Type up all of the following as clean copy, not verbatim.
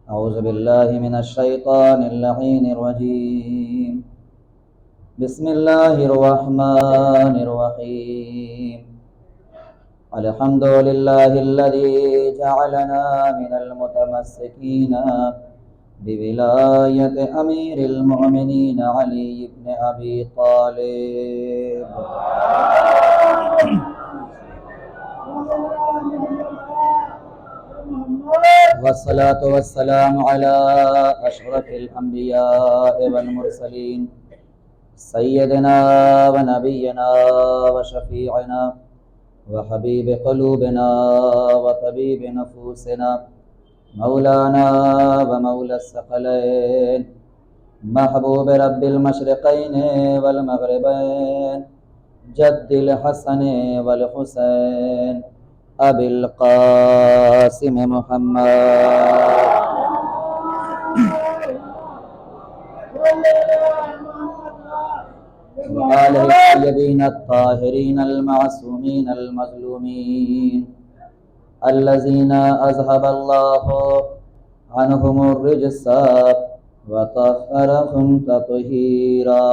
أعوذ بالله من الشيطان اللعين الرجيم. بسم الله الرحمن الرحيم. الحمد لله الذي جعلنا من المتمسكين بولاية أمير المؤمنين علي بن أبي طالب. والصلاة والسلام على أشرف الأنبياء والمرسلين سيدنا ونبينا وشفيعنا وحبيب قلوبنا وطبيب نفوسنا مولانا ومولى الثقلين محبوب رب المشرقين والمغربين جد الحسن والحسين أبي القاسم محمد وآله الطيبين الطاهرين المعصومين المظلومين الذين أذهب الله عنهم الرجس وطهرهم تطهيرا.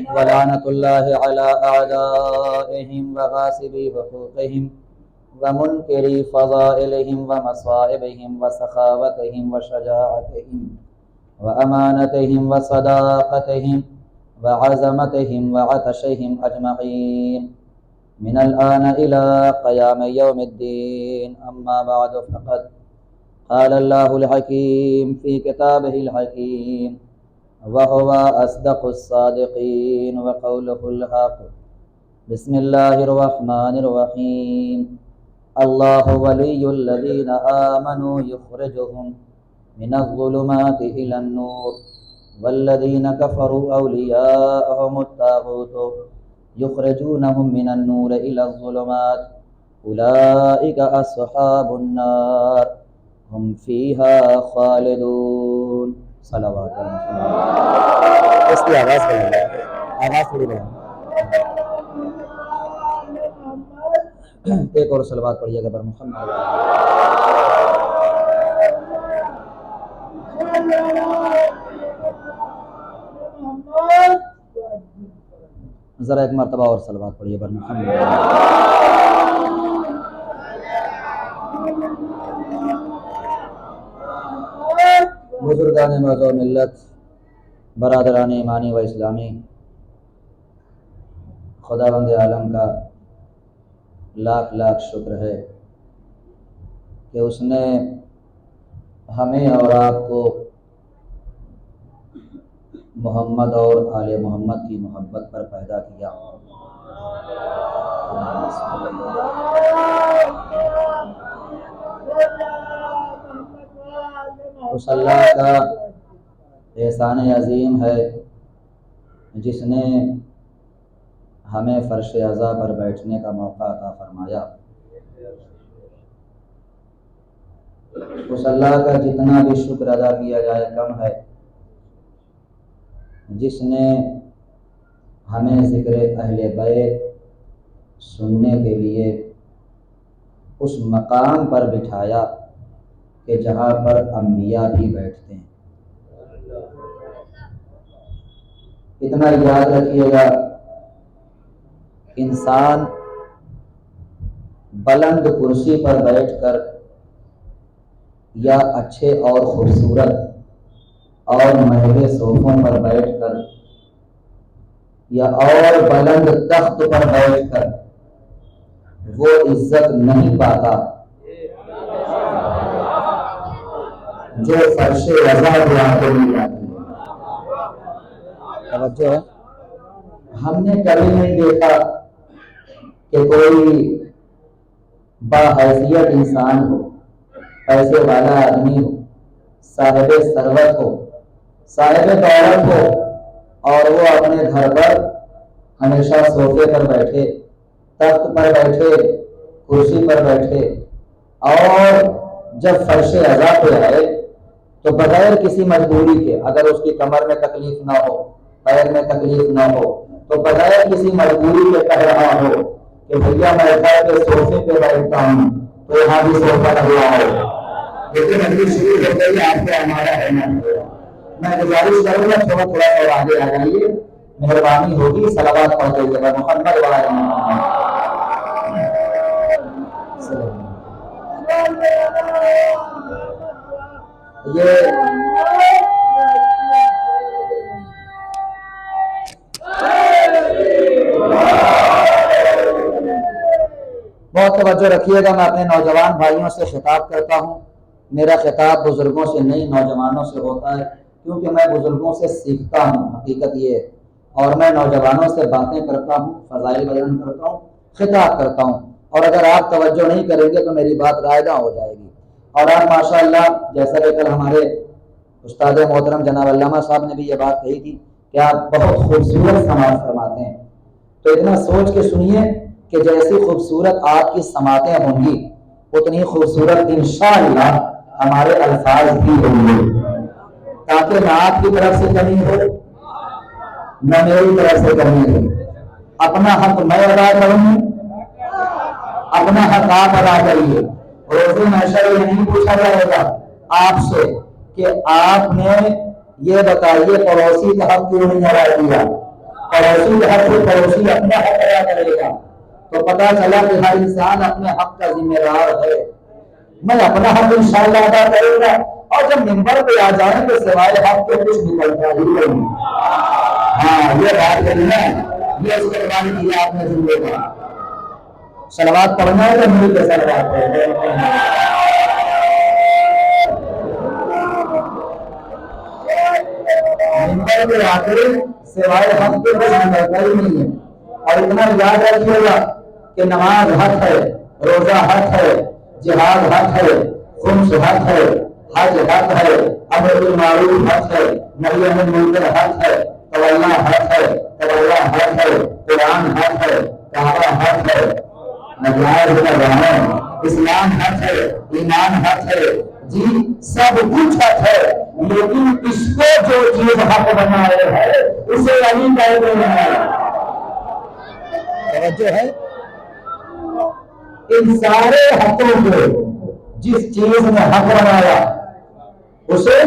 ولعنة الله على أعدائهم وغاصبي حقوقهم ومنكري فضائلهم ومصائبهم وسخاوتهم وشجاعتهم وأمانتهم وصداقتهم وعزمتهم وعطشهم أجمعين من الآن إلى قيام يوم الدين. أما بعد فقد قال الله الحكيم في كتابه الحكيم وهو أصدق الصادقين وقوله الحق. بسم الله الرحمن الرحيم. الله ولي الذين آمنوا يخرجهم من الظلمات إلى النور والذين كفروا أولياءهم الطاغوت يخرجونهم من النور إلى الظلمات أولئك أصحاب النار هم فيها خالدون. صلوات اللہ. اس کی آواز بڑھائیں، آواز تھوڑی بڑھائیں. ایک اور صلوات پڑھیے گا بر محمد. ذرا ایک مرتبہ اور صلوات پڑھیے بر محمد. بزرگان موضوع ملت، برادران ایمانی و اسلامی، خداوند عالم کا لاکھ لاکھ شکر ہے کہ اس نے ہمیں اور آپ کو محمد اور آل محمد کی محبت پر پیدا کیا. اس اللہ کا احسان عظیم ہے جس نے ہمیں فرش عزا پر بیٹھنے کا موقع عطا فرمایا. اس اللہ کا جتنا بھی شکر ادا کیا جائے کم ہے جس نے ہمیں ذکر اہل بیت سننے کے لیے اس مقام پر بٹھایا کہ جہاں پر انبیاء بھی بیٹھتے ہیں. اتنا یاد رکھیے گا، انسان بلند کرسی پر بیٹھ کر یا اچھے اور خوبصورت اور مہنگے صوفوں پر بیٹھ کر یا اور بلند تخت پر بیٹھ کر وہ عزت نہیں پاتا جو فرش رضا دعا کو مل جاتی ہے. توجہ ہے. ہم نے کبھی نہیں دیکھا کہ کوئی باحیثیت انسان ہو، پیسے والا آدمی ہو، صاحب ثروت ہو، صاحب دولت ہو، اور وہ اپنے گھر پر ہمیشہ صوفے پر بیٹھے، تخت پر بیٹھے، کرسی پر بیٹھے، اور جب فرش عزا پہ آئے تو بغیر کسی مجبوری کے، اگر اس کی کمر میں تکلیف نہ ہو، پیر میں تکلیف نہ ہو، تو بغیر کسی مجبوری کے کہہ رہا ہو کہ بھیا میں گھر کے صوفے پہ بیٹھتا ہوں تو یہاں بھی صوفہ لگا ہو، لیکن ابھی شروع ہو گئی آپ کو ہمارا ہے نا۔ میں گزارش کروں گا تھوڑا تھوڑا اور آگے آ جائیے، مہربانی ہوگی، صلوات پڑھ دیجیے گا محمد وعلی محمد۔ یہ بہت توجہ رکھیے گا، میں اپنے نوجوان بھائیوں سے خطاب کرتا ہوں۔ میرا خطاب بزرگوں سے نہیں نوجوانوں سے ہوتا ہے، کیونکہ میں بزرگوں سے سیکھتا ہوں، حقیقت یہ ہے، اور میں نوجوانوں سے باتیں کرتا ہوں، فضائل بیان کرتا ہوں، خطاب کرتا ہوں، اور اگر آپ توجہ نہیں کریں گے تو میری بات رائگاں ہو جائے گی۔ اور آپ ماشاءاللہ، جیسا کہ کل ہمارے استاد محترم جناب علامہ صاحب نے بھی یہ بات کہی تھی کہ آپ بہت خوبصورت سماعت فرماتے ہیں، تو اتنا سوچ کے سنیے کہ جیسی خوبصورت آپ کی سماعتیں ہوں گی اتنی خوبصورت انشاءاللہ ہمارے الفاظ بھی ہوں گے، تاکہ نہ آپ کی طرف سے کمی ہو نہ میری طرف سے کمی ہو۔ اپنا حق میں ادا کروں، اپنا حق آپ ادا کریے۔ روز محشر یہ نہیں پوچھا جائے گا آپ سے کہ آپ نے یہ بتائیے پڑوسی کا حق کیوں نہیں ادا کیا، پڑوسی کا حق سے پڑوسی اپنا حق ادا کرے گا، تو پتا چلا کہ ہر انسان اپنے حق کا ذمہ دار ہے۔ میں اپنا حق انشاءاللہ ادا کروں گا، اور جب منبر پہ آ جائیں تو سوائے حق کے کچھ نکلتا ہی نہیں۔ ہاں یہ بات کرنا ہے، یہ استقبال کیا آپ نے ذمہ کا۔ صلوات پڑھنا ہے تو مل کے صلوات پڑھنا ہے۔ منبر پہ آ کر سوائے حق کے کچھ نکلتا ہی نہیں ہے۔ اور اتنا یاد رکھیے گا کہ نماز حق ہے، روزہ حق ہے، جہاد حق ہے، خمس حق ہے، حج حق ہے، امر بالمعروف حق ہے، نہی عن المنکر حق ہے، تولا حق ہے، تولا حق ہے، قرآن حق ہے، کعبہ حق ہے، نجائز کا جانا، اسلام حق ہے، ایمان حق ہے، جی سب کچھ حق ہے، لیکن اس کو جو چیز حق بنائے ہے اسے علی کہتے ہیں۔ توجہ ہے، ان سارے حقوں کو جس چیز نے حق بنایا اسے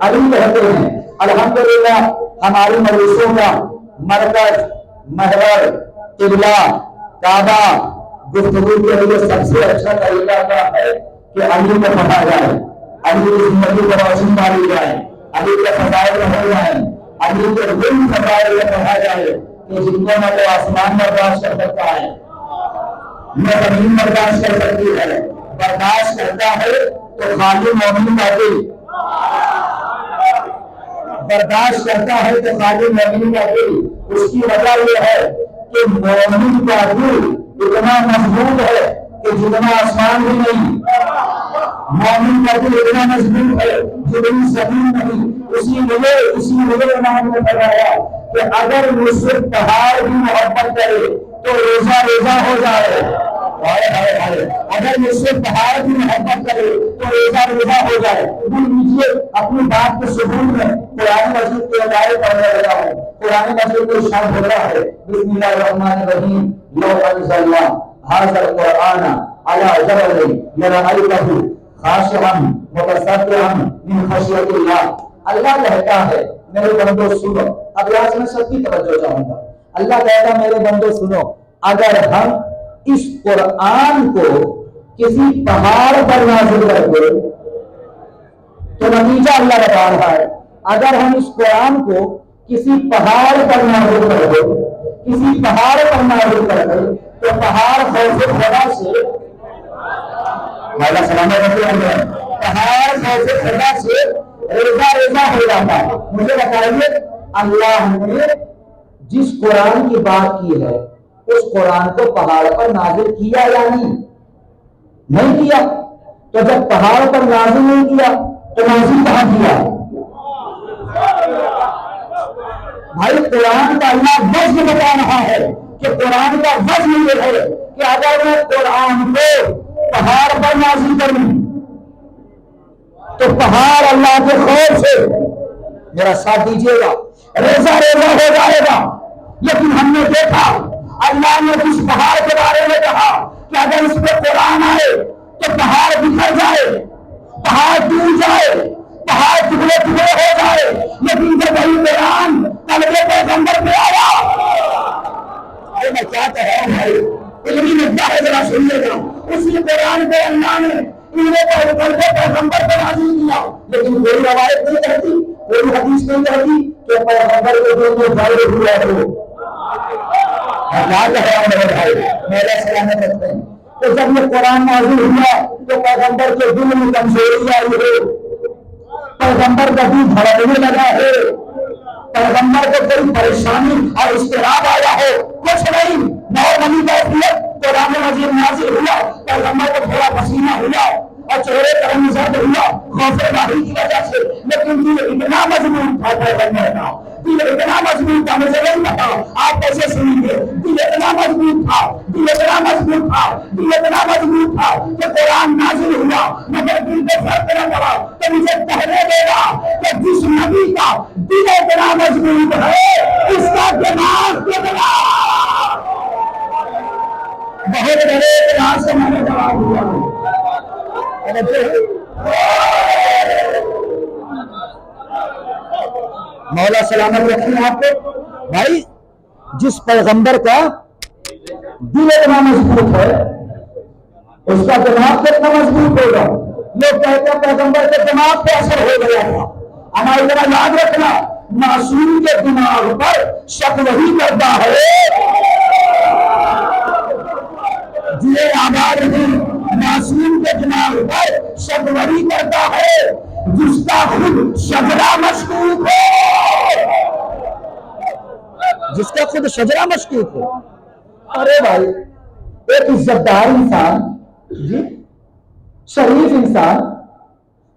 علی کہتے ہیں۔ الحمدللہ ہماری مدرسوں کا مرکز، محور، قبلہ، کعبہ گفتگو کے لیے سب سے اچھا طریقہ کیا ہے کہ علی کو پڑھا جائے، علی کی زندگی کو روشن ڈالی جائے، علی کے فضائل پڑھے جائیں، علی کے دل فضائل میں پڑھا جائے کہ جن کو نہ تو آسمان برداشت کر سکتا ہے نہ زمین برداشت کر سکتی ہے، برداشت کرتا ہے تو خالی مومن کا دل، برداشت کرتا ہے تو خالی مومن کا دل۔ اس کی وجہ یہ ہے کہ مومن کا دل اتنا مضبوط ہے کہ جتنا آسمان بھی نہیں، مومن کا دل اتنا مضبوط ہے جتنی زمین نہیں۔ اسی لیے امام نے فرمایا کہ اگر مجھ سے پہاڑ بھی محبت کرے تو روزہ روزہ ہو جائے، اگر مجھ سے پہاڑ بھی محبت کرے تو روزہ روزہ ہو جائے۔ بول لیجیے اپنی بات کے سکون میں قرآن مجید کے ادارے پڑھنے لگا ہوں، قرآن مجید کو ارشاد ہوتا ہے بسم اللہ الرحمن الرحیم لو انزلنا ھذا القرآن علی جبل لرأیتہ خاشعا متصدعا من خشیۃ اللہ۔ اللہ کہتا ہے میرے بندو سنو، اب یہاں سے میں سب کی توجہ چاہوں گا۔ اللہ کہتا ہے میرے بندو سنو، اگر ہم اس قرآن کو کسی پہاڑ پر نازل کر دے تو نتیجہ اللہ بتا رہا ہے، اگر ہم اس قرآن کو کسی پہاڑ پر نازل کر دے، کسی پہاڑ پر نازل کر دے تو پہاڑ خوف خدا سے پہاڑ خوف خدا سے ریزہ ریزہ ہو جاتا ہے۔ مجھے بتائیے اللہ نے جس قرآن کی بات کی ہے اس قرآن کو پہاڑ پر نازل کیا یا نہیں کیا؟ تو جب پہاڑ پر نازل نہیں کیا تو نازل کہاں کیا؟ بھائی قرآن کا اللہ وزن بتا رہا ہے کہ قرآن کا وزن یہ ہے کہ اگر میں قرآن کو پہاڑ پر نازل کروں تو پہاڑ اللہ کے خوف سے، میرا ساتھ دیجیے گا، ریزہ ریزہ ہو جائے گا۔ لیکن ہم نے دیکھا اللہ نے اس پہاڑ کے بارے میں کہا کہ اگر اس پہ قرآن آئے تو پہاڑ بکھر جائے، پہاڑ ٹوٹ جائے، پہاڑ ٹکڑے ٹکڑے ہو جائے، لیکن جب وہی قرآن طلب پیغمبر پہ آیا، میں کیا کہہ رہا ہوں بھائی، علمی مدعا ہے، ذرا سنیے گا، اسی قرآن کو اللہ نے پیغمبر پر نازل کیا، لیکن کوئی روایت نہیں کہتی، کوئی حدیث نہیں کہتی کہ پیغمبر کے دل میں ظاہر ہوا ہو۔ کیا کہہ رہا ہوں میرے بھائی، میرا سلامت رکھتے ہیں تو جب یہ قرآن نازل ہوا تو پیغمبر کے دل میں کمزوری آئی ہے، پیغمبر کا دل دھڑکنے لگا ہے، پیغمبر کو کوئی پریشانی اور اضطراب آیا ہو، کچھ نہیں، نارملی کیفیت قرآن مجید نازل ہوا، پیغمبر کو تھوڑا پسینہ ہوا اور چہرے پر زرد ہوا خوف الہی کی وجہ سے، لیکن دل اتنا مضبوط تھا پیغمبر کا، دل اتنا مضبوط تھا، مجھے نہیں پتا آپ کیسے سنیں گے، دل اتنا مضبوط تھا، دل اتنا مضبوط تھا، دل اتنا مضبوط تھا کہ قرآن نازل ہوا مگر دل پہ فرق نہ پڑا، تو مجھے کہنے دے گا کہ جس نبی کا دل اتنا مضبوط ہے اس کا دماغ کتنا بہت بڑے اعتراض سے میں نے جواب دیا۔ مولا سلامت رکھیں آپ کو بھائی، جس پیغمبر کا دل اتنا مضبوط ہے اس کا دماغ کتنا مضبوط ہوگا۔ لوگ کہتے ہیں پیغمبر کے دماغ پہ اثر ہو گیا تھا، ہماری طرح یاد رکھنا معصوم کے دماغ پر شک وہی کرتا ہے جی آباد نہیں، معصوم کے دماغ پر شک وہی کرتا ہے جس کا خود شجرہ مشکوک ہو، جس کا خود شجرہ مشکوک ہو۔ ارے بھائی ایک عزت دار انسان، جی شریف انسان،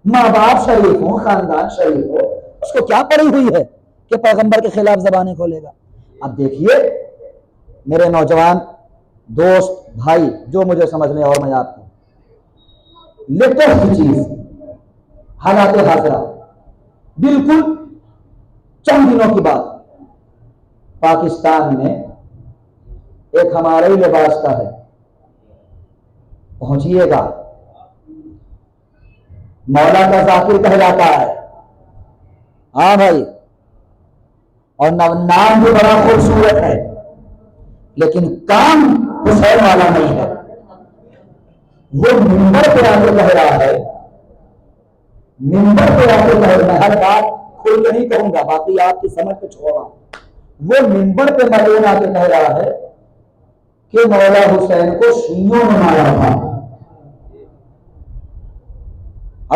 ماں باپ شریف ہو، خاندان شریف ہو، اس کو کیا پڑی ہوئی ہے کہ پیغمبر کے خلاف زبانیں کھولے گا۔ اب دیکھیے میرے نوجوان دوست بھائی جو مجھے سمجھ لیں اور میں آپ کو لیٹسٹ چیز حالات حاضرہ بالکل چند دنوں کی بات، پاکستان میں ایک ہمارے ہی لباس کا ہے، پہنچیے گا، مولا کا ذاکر کہلاتا ہے، ہاں بھائی، اور نام بھی بڑا خوبصورت ہے لیکن کام حسین والا نہیں ہے۔ وہ منبر پہ آ کے کہہ رہا ہے، منبر پہ آ کے کہہ رہا ہے، ہر بات کھل کے نہیں کہوں گا، باقی آپ کی سمجھ پہ چھوڑا، وہ منبر پہ ملعون آ کے کہہ رہا ہے کہ مولا حسین کو شیعوں نے مارا تھا۔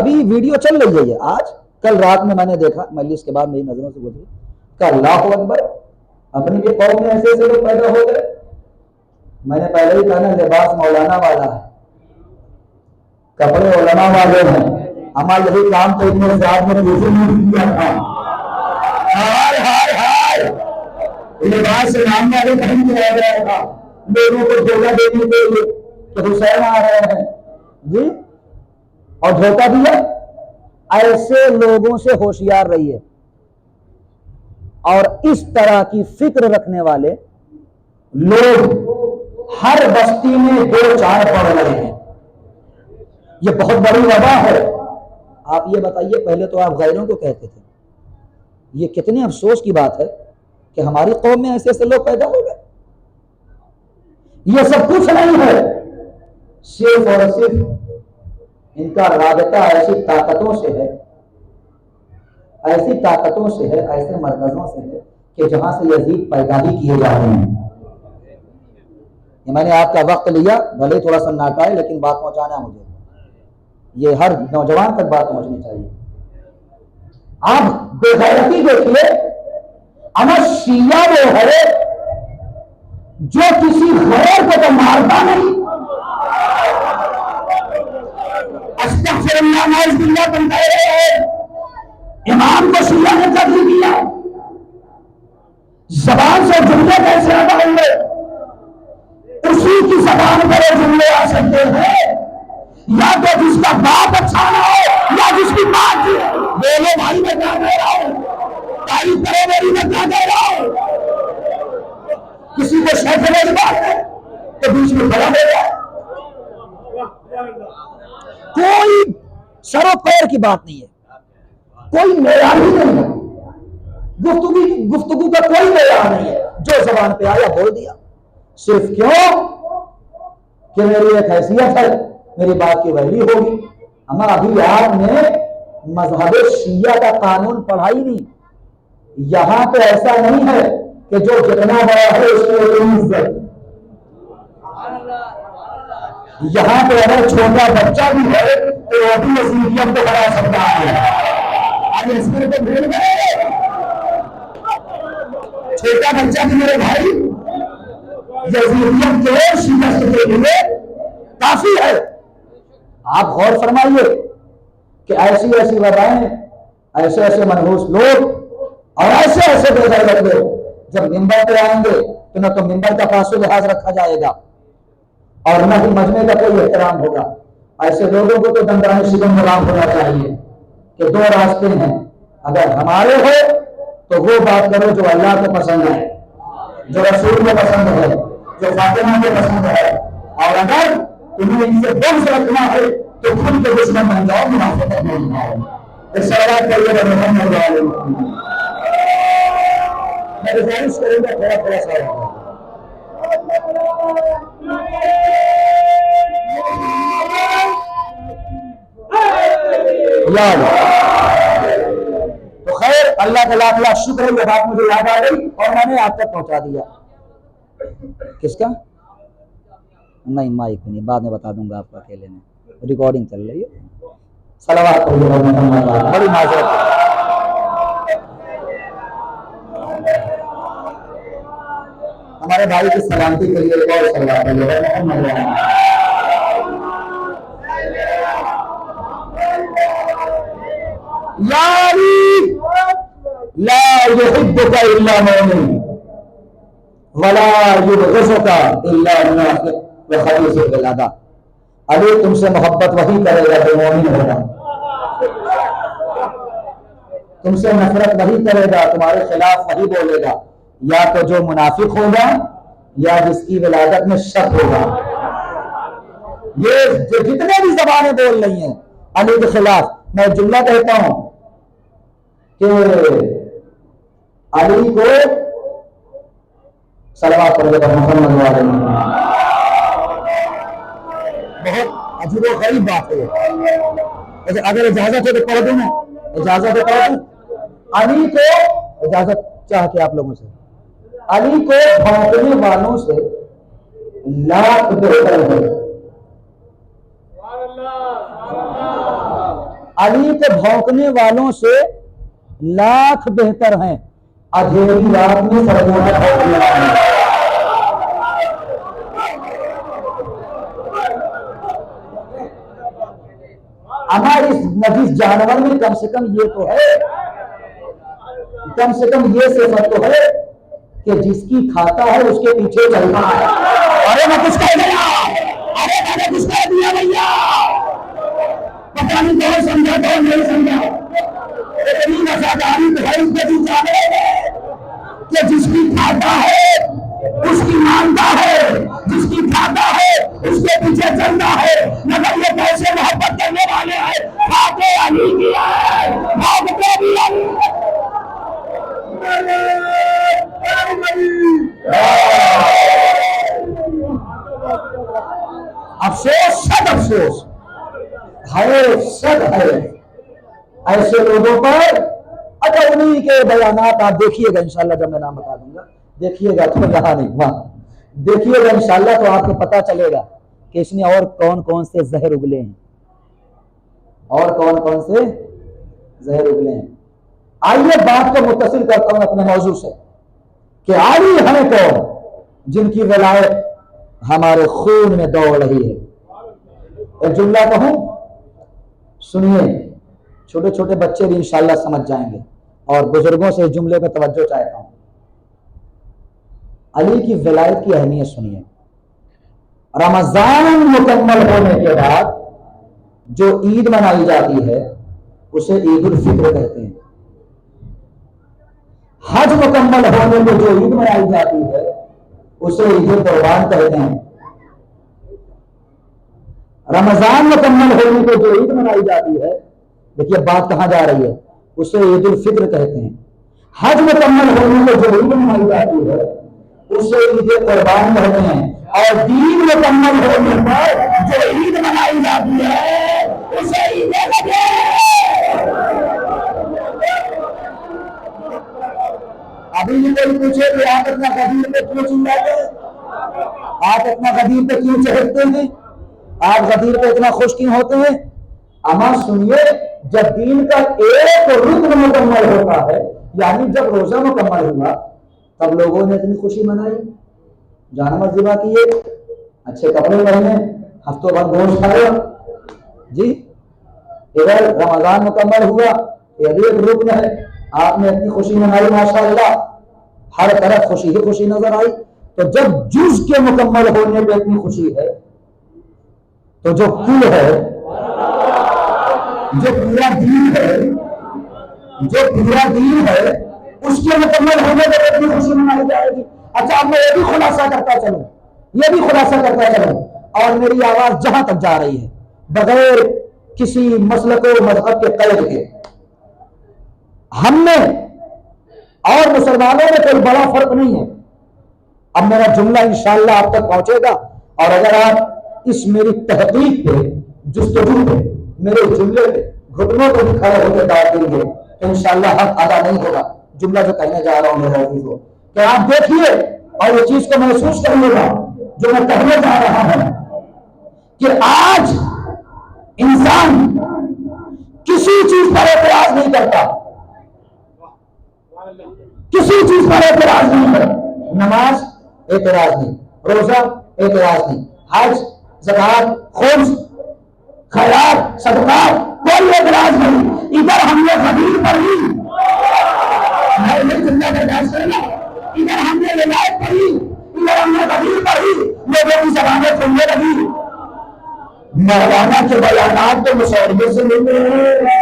ابھی ویڈیو چل رہی ہے، یہ آج کل رات میں نے دیکھا، مجلس کے بعد میری نظروں سے گزری، کہ اللہ اکبر، اپنی بھی قوم میں ایسے ایسے لوگ پیدا ہو گئے۔ میں نے پہلے ہی کہا نا، لباس مولانا والا ہے، کپڑے علماء والے ہیں، ہمارا یہی کام تو اتنے زیادہ میں نے نہیں کیا تھا۔ ہائے ہائے ہائے، لباس سے نام والے کہیں کیا گیا تھا لوگوں کو دھوکہ دینے کے لیے کہ حسین آ رہے ہیں، جی، اور دھوکہ دیا۔ ایسے لوگوں سے ہوشیار رہیے، اور اس طرح کی فکر رکھنے والے لوگ ہر بستی میں دو چار پڑ رہے ہیں، یہ بہت بڑی وبا ہے۔ آپ یہ بتائیے، پہلے تو آپ غیروں کو کہتے تھے، یہ کتنے افسوس کی بات ہے کہ ہماری قوم میں ایسے ایسے لوگ پیدا ہو گئے۔ یہ سب کچھ نہیں ہے، صرف اور صرف ان کا رابطہ ایسی طاقتوں سے ہے، ایسی طاقتوں سے ہے، ایسے مرکزوں سے ہے کہ جہاں سے یزید پیدا ہی کیے جا رہے ہیں۔ میں نے آپ کا وقت لیا، بھلے تھوڑا سا ناٹا ہے لیکن بات پہنچانا ہے مجھے، یہ ہر نوجوان تک بات پہنچنی چاہیے۔ آپ بے غیرتی دیکھیے، امر شیعہ وہ ہے جو کسی غیر کو تو مارتا نہیں، استغفر اللہ نعوذ باللہ تم کہہ رہے ہیں، امام کو شیعہ نے قتل کیا، زبان سے جملے کیسے آئیں گے؟ اسی کی زبان پر جملے آ سکتے ہیں، یا تو جس کا باپ اچھا نہ ہو یا جس کی ماں کی۔ بولو بھائی، میں کیا کہہ رہا ہوں؟ تاریخ کرو میری، میں کیا کہہ رہا ہوں؟ کسی کو شیخ سمجھ بات تو بیچ میں کھڑا ہو جائے. کوئی سر و پیر کی بات نہیں ہے, کوئی معیار ہی نہیں ہے, گفتگو کا کوئی معیار نہیں ہے, جو زبان پہ آیا بول دیا. صرف کیوں کہ میری ایک حیثیت ہے, میری بات کی ویلیو ہوگی. اما ابھی آپ نے مذہب شیعہ کا قانون پڑھا ہی نہیں. یہاں پہ ایسا نہیں ہے کہ جو جتنا بڑا ہے اس کی عزت. یہاں پہ اگر چھوٹا بچہ بھی ہے تو وہ بھی نصیحت کو بڑھا سکتا ہے. آج اس میں تو بھیڑ گئے, چھوٹا بچہ بھی میرے بھائی یزیدیت کے شکست کے لیے کافی ہے. آپ غور فرمائیے کہ ایسی ایسی وبائیں, ایسے ایسے منحوس لوگ اور ایسے ایسے بے غیرت لوگ جب منبر پہ آئیں گے تو نہ تو منبر کا پاس و لحاظ رکھا جائے گا اور نہ ہی مجمع کا کوئی احترام ہوگا. ایسے لوگوں کو تو دندان شکم غلام ہونا چاہیے کہ دو راستے ہیں, اگر ہمارے ہو تو وہ بات کرو جو اللہ کو پسند ہے, جو رسول کو پسند ہے, جو فاطمہ کو پسند ہے, اور اگر تمہیں ان سے بغض رکھنا ہے تو خود کے دشمن بن جاؤ, منافقت بن جاؤ. ایک سوال کریے گا محمد علیہ وسلم. میں گزارش کروں گا تھوڑا تھوڑا سا تو خیر اللہ کا لاکھ لاکھ شکر ہے, یہ بات مجھے یاد آ گئی اور میں نے آپ تک پہنچا دیا. کس کا نہیں مائک نہیں, بعد میں بتا دوں گا آپ کو اکیلے میں, ریکارڈنگ چل رہی ہے. صلوات بڑی معذرت. ہمارے بھائی کی سلامتی کے لیے ایک اور صلوات یاری لا يحبك الا مؤمن ولا يبغضك الا منافق وخبيث العادة. علی تم سے محبت وہی کرے گا جو مومن ہوگا, تم سے نفرت وہی کرے گا, تمہارے خلاف وہی بولے گا, یا تو جو منافق ہوگا یا جس کی ولادت میں شک ہوگا. یہ جو جتنے بھی زبانیں بول رہی ہیں علی کے خلاف, میں جملہ کہتا ہوں کہ علی کو صلوات پڑھنے پر محمد علیہ وسلم. بہت عجیب و غریب بات ہے, اگر اجازت ہے تو پڑھ دوں, میں اجازت ہے پڑھ دوں. علی کو اجازت چاہ کے آپ لوگوں سے, علی کو بھونکنے والوں سے لاکھ بہتر ہے. علی کو بھونکنے والوں سے لاکھ بہتر ہیں اندھیری رات میں سرگوڑا بھونکنے والے. ہمارے اس نجیس جانور میں کم سے کم یہ تو ہے, کم سے کم یہ صفت تو ہے کہ جس کی کھاتا ہے اس کے پیچھے چلتا ہے. ارے میں کچھ کہہ دیا, ارے میں نے کچھ کہہ دیا بھیا, پتہ نہیں کون سمجھا کون نہیں سمجھا. اتنی وفاداری تو ہے اس کے بھی جانے کہ جس کی کھاتا ہے اس کی مانتا ہے, جس کی کھاتا ہے اس کے پیچھے چلتا ہے. مگر یہ کیسے محبت کرنے والے ہیں, کھاتے علی کی ہے, بھاگتے بھی علی. افسوس, صد افسوس ہے, صد ہے ایسے لوگوں پر. اچھا انہی کے بیانات آپ دیکھیے گا انشاءاللہ, جب میں نام بتا دوں گا دیکھیے گا, تو یہاں نہیں وہاں دیکھیے گا انشاءاللہ, تو آپ کو پتا چلے گا کہ اس نے اور کون کون سے زہر اگلے ہیں, اور کون کون سے زہر اگلے ہیں. آئیے بات کو متصل کرتا ہوں اپنے موضوع سے کہ علی ہیں کون جن کی ولایت ہمارے خون میں دوڑ رہی ہے. ایک جملہ کہوں, سنیے, چھوٹے چھوٹے بچے بھی انشاءاللہ سمجھ جائیں گے, اور بزرگوں سے اس جملے پہ توجہ چاہتا ہوں. علی کی ولایت کی اہمیت سنیے. رمضان مکمل ہونے کے بعد جو عید منائی جاتی ہے اسے عید الفطر کہتے ہیں. حج مکمل ہونے میں جو عید منائی جاتی ہے اسے عید قربان کہتے ہیں۔ رمضان مکمل ہونے کو جو عید منائی جاتی ہے، دیکھیے بات کہاں جا رہی ہے، اسے عید الفطر کہتے ہیں۔ حج مکمل ہونے کو جو عید منائی جاتی ہے اسے عید قربان کہتے ہیں، اور دین مکمل ہونے پر جو عید منائی جاتی ہے اسے عید ابھی بھی کوئی پوچھے کہ آپ اتنا غدیر پہ کیوں چلاتے ہیں، آپ اتنا غدیر پہ کیوں چہرتے ہیں، آپ غدیر پہ اتنا خوش کیوں ہوتے ہیں؟ اما سنیے، جب دین کا ایک رکن مکمل ہوتا ہے، یعنی جب روزہ مکمل ہوا تب لوگوں نے اتنی خوشی منائی، جانور ذبح کیے، اچھے کپڑے پہنے، ہفتوں بھر گوشت کھایا جی۔ ادھر رمضان مکمل ہوا، یہ بھی ایک رکن ہے، آپ نے اتنی خوشی منائی، ماشاءاللہ ہر طرف خوشی ہی خوشی نظر آئی۔ تو جب جز کے مکمل ہونے پہ اتنی خوشی ہے تو جو کل ہے، جو پورا دین ہے، جو پورا دین ہے، اس کے مکمل ہونے پہ اتنی خوشی منائی جائے گی۔ اچھا اب میں یہ بھی خلاصہ کرتا چلوں، یہ بھی خلاصہ کرتا چلوں، اور میری آواز جہاں تک جا رہی ہے بغیر کسی مسلک و مذہب کے قید کے، ہم میں اور مسلمانوں میں کوئی بڑا فرق نہیں ہے۔ اب میرا جملہ انشاءاللہ آپ تک پہنچے گا، اور اگر آپ اس میری تحقیق پہ، جستجو پہ، میرے جملے پہ گھٹنوں کو بھی کھڑے ہو کے ڈال دیں گے تو انشاءاللہ حق ادا نہیں ہوگا۔ جملہ جو کہنے جا رہا ہوں میرے عزیز کو، کہ آپ دیکھیے اور یہ چیز کو محسوس کریے گا جو میں کہنے جا رہا ہوں، کہ آج انسان کسی چیز پر اعتراض نہیں کرتا، کسی چیز پر اعتراض نہیں ہے۔ نماز اعتراض نہیں، روزہ اعتراض نہیں، حج، زکات، خمس، خیرات، صدقات، کوئی اعتراض نہیں۔ ادھر ہم نے غدیر پر ہی، ادھر ہم نے ولایت پر ہی، ادھر ہم نے غدیر پر ہی لوگوں کی زبانیں کھلنے لگی۔ مولانا کے بیانات تو مسلمانوں سے مل رہے ہیں،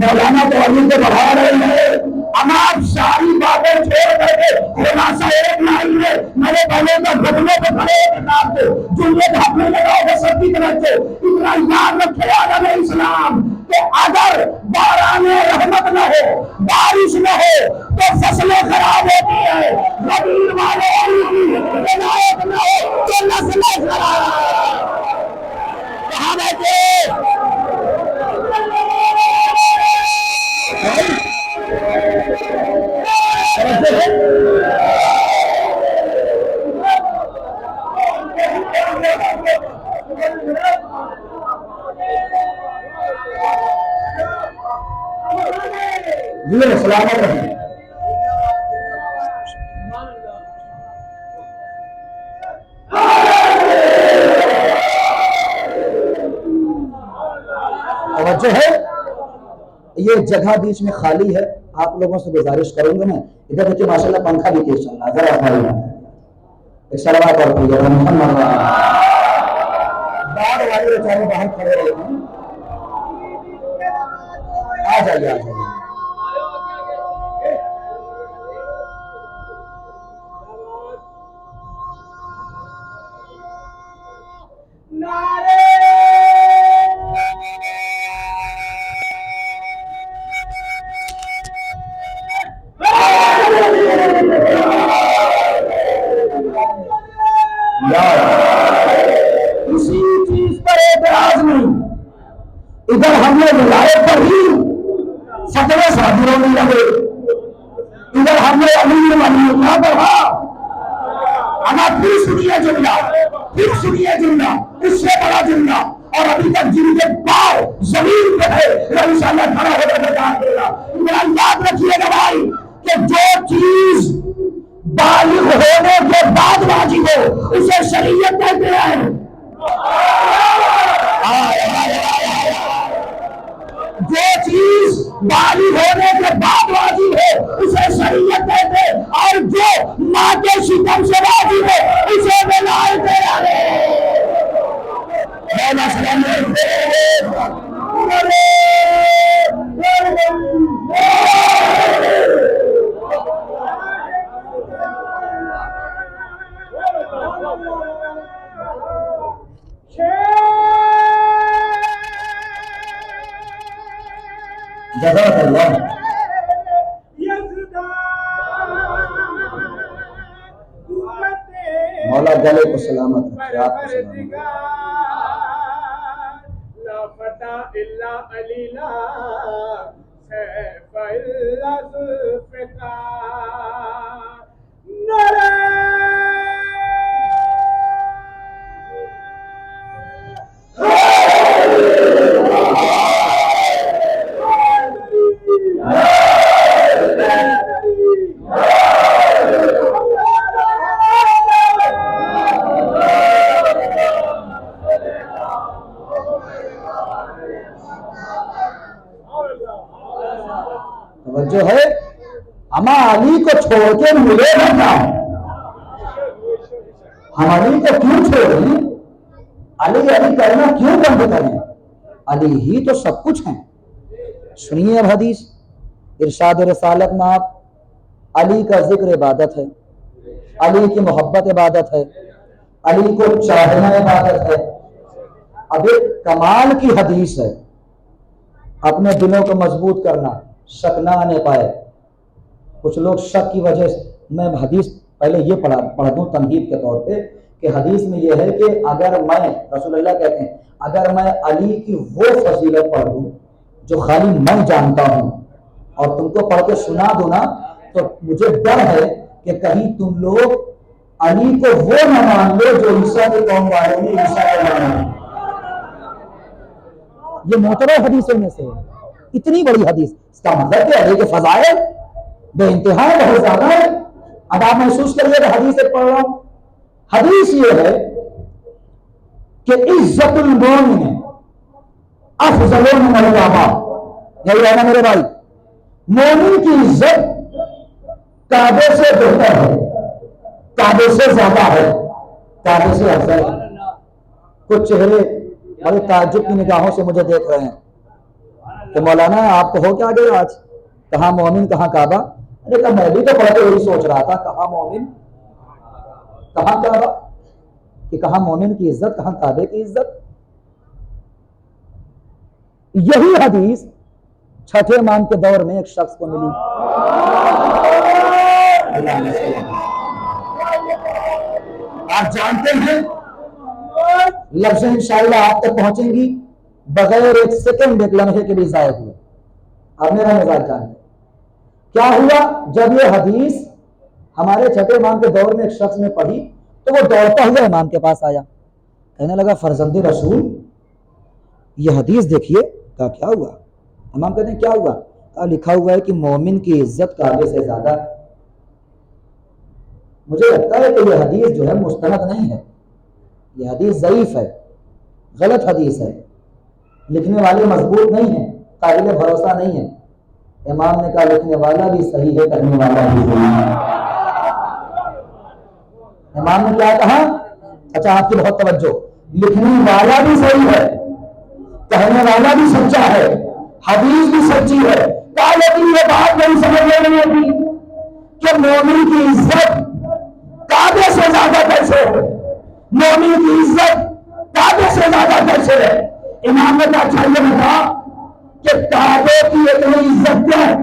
مولانا تو علی کو بڑھا رہے ہیں۔ ہم آپ ساری باتیں چھوڑ کر کے خلاصہ ایک لائن میں میرے بھلے کا گھٹنے پہ کھڑے کتاب کو جملے ڈھاپنے لگاؤ گے سب کی طرف سے۔ اتنا یاد رکھے عالم اسلام کہ اگر باران رحمت نہ ہو، بارش نہ ہو تو فصلیں خراب ہوتی ہیں، غدیر والوں کی عنایت نہ ہو تو نسلیں خراب۔ کہاں بیٹھے سلامت رہیں۔ توجہ ہے، یہ جگہ بیچ میں خالی ہے، آپ لوگوں سے گزارش کروں گا میں ادھر دیکھیے ماشاءاللہ پنکھا بھی تیز چل رہا ہے، ذرا خالی ہے، ایک سلوات اور پڑھیے محمد بعد والے بیچارے باہر کھڑے رہے ہیں، آ جائیے آ جائیے۔ کسی چیز پر اعتراض نہیں، ادھر ہم نے ولایت پر ہی فتوے صادر ہونے لگے، ادھر ہم نے امیر ولی اللہ پر ہاں۔ اگر پھر سنیے جملہ، پھر سنیے جملہ، اس سے بڑا جملہ، اور ابھی تک جن کے پاؤں زمین پہ ہے وہ انشاءاللہ کھڑا ہو کر بیان دے گا۔ میرا یاد رکھیے گا بھائی کہ جو چیز بالغ ہونے کے بعد واجب ہو اسے شریعت کہتے ہیں۔ جو چیز بالغ ہونے کے بعد واجب ہو اسے شریعت کہتے ہیں، اور جو ماں کے شکم سے واجب ہو اسے ولایت کہتے ہیں۔ جزاک اللہ. مولا گلے کو سلامت رکھے، آپ کو سلامت رکھے. توجہ ہے، ہم علی کو چھوڑ کے ملے نہ، ہم علی کو کیوں چھوڑیں؟ علی علی کرنا کیوں بند کریں؟ علی ہی تو سب کچھ ہیں. سنیے اب حدیث. ارشاد رسالت میں آپ، علی کا ذکر عبادت ہے، علی کی محبت عبادت ہے، علی کو چاہنا عبادت ہے. اب ایک کمال کی حدیث ہے، اپنے دلوں کو مضبوط کرنا، شک نہ آنے پائے. کچھ لوگ شک کی وجہ سے، میں حدیث پہلے یہ پڑھ دوں تمہید کے طور پہ کہ حدیث میں یہ ہے کہ اگر میں، رسول اللہ کہتے ہیں، اگر میں علی کی وہ فضیلت پڑھ دوں جو خالی میں جانتا ہوں اور تم کو پڑھ کے سنا دوں نا، تو مجھے ڈر ہے کہ کہیں تم لوگ علی کو وہ نہ مان لو جو عیسیٰ کے قوم والوں نے عیسیٰ کو مانا. یہ معتبر حدیثوں میں سے ہے، اتنی بڑی حدیث. اس کا مطلب کہ علی کے فضائل بے انتہا بہت زیادہ ہے. اب آپ محسوس کریے کہ حدیث پڑھ رہا ہوں. حدیث یہ ہے کہ عزت المومن افضل من الوباء. یہی ہے نا میرے بھائی، مومن کی عزت کعبے سے بہتر ہے، کعبے سے زیادہ ہے، کعبے سے افضل ہے. کچھ چہرے بڑے تعجب کی نگاہوں سے مجھے دیکھ رہے ہیں کہ مولانا آپ کو ہو کیا گیا آج، کہاں مومن کہاں کعبہ. میں نے کہا میں بھی تو پڑھ کے وہی سوچ رہا تھا، کہاں مومن کہاں کعبہ، کہ کہاں مومن کی عزت کہاں کعبے کی عزت. یہی حدیث چھٹے امام کے دور میں ایک شخص کو ملی. آپ جانتے ہیں لفظ انشاءاللہ آپ تک پہنچیں گی بغیر ایک سیکنڈ ایک لمحے کے بھی ضائع ہوئے. اب میرا مزاج جانیں کیا ہوا. جب یہ حدیث ہمارے چھٹے امام کے دور میں ایک شخص نے پڑھی تو وہ دوڑتا ہوا امام کے پاس آیا، کہنے لگا فرزند رسول یہ حدیث دیکھیے. کہا کیا ہوا؟ امام کہتے ہیں کیا ہوا؟ کہا لکھا ہوا ہے کہ مومن کی عزت کعبے سے زیادہ ہے. مجھے لگتا ہے کہ یہ حدیث جو ہے مستند نہیں ہے، یہ حدیث ضعیف ہے، غلط حدیث ہے، لکھنے والے مضبوط نہیں ہیں، قابل بھروسہ نہیں ہے. امام نے کہا لکھنے والا بھی صحیح ہے، کرنے والا بھی صحیح ہے. امام نے کیا کہا؟ اچھا آپ کی بہت توجہ، لکھنے والا بھی صحیح ہے، کہنے والا بھی سچا ہے، حدیث بھی سچی ہے. کہا لیکن یہ بات نہیں سمجھ میں نہیں آتی کہ مومن کی عزت کعبے سے زیادہ کیسے ہے، مومن کی عزت کعبے سے زیادہ کیسے ہے. امام نے کہا اچھا یہ بتا کہ کعبے کی اتنی عزت کیا ہے.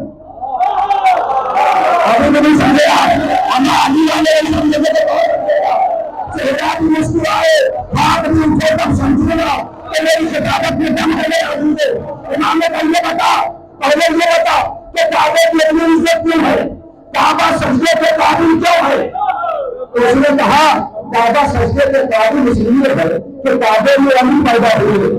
ابھی تو نہیں سمجھے آپ، ہم علی والے چہرہ بھی مسکرائے، ہاتھ بھی اٹھے تب سمجھے گا کہ میری خطابت میں دم ہے. امام نے کہا یہ بتا، پہلے یہ بتا کہ کعبے کی اتنی عزت کیوں ہے، کعبہ سجدے کے قابل کیوں ہے. اس نے کہا کعبہ سجدے کے قابل اس لیے ہے کہ کعبے میں علی پیدا ہوئے.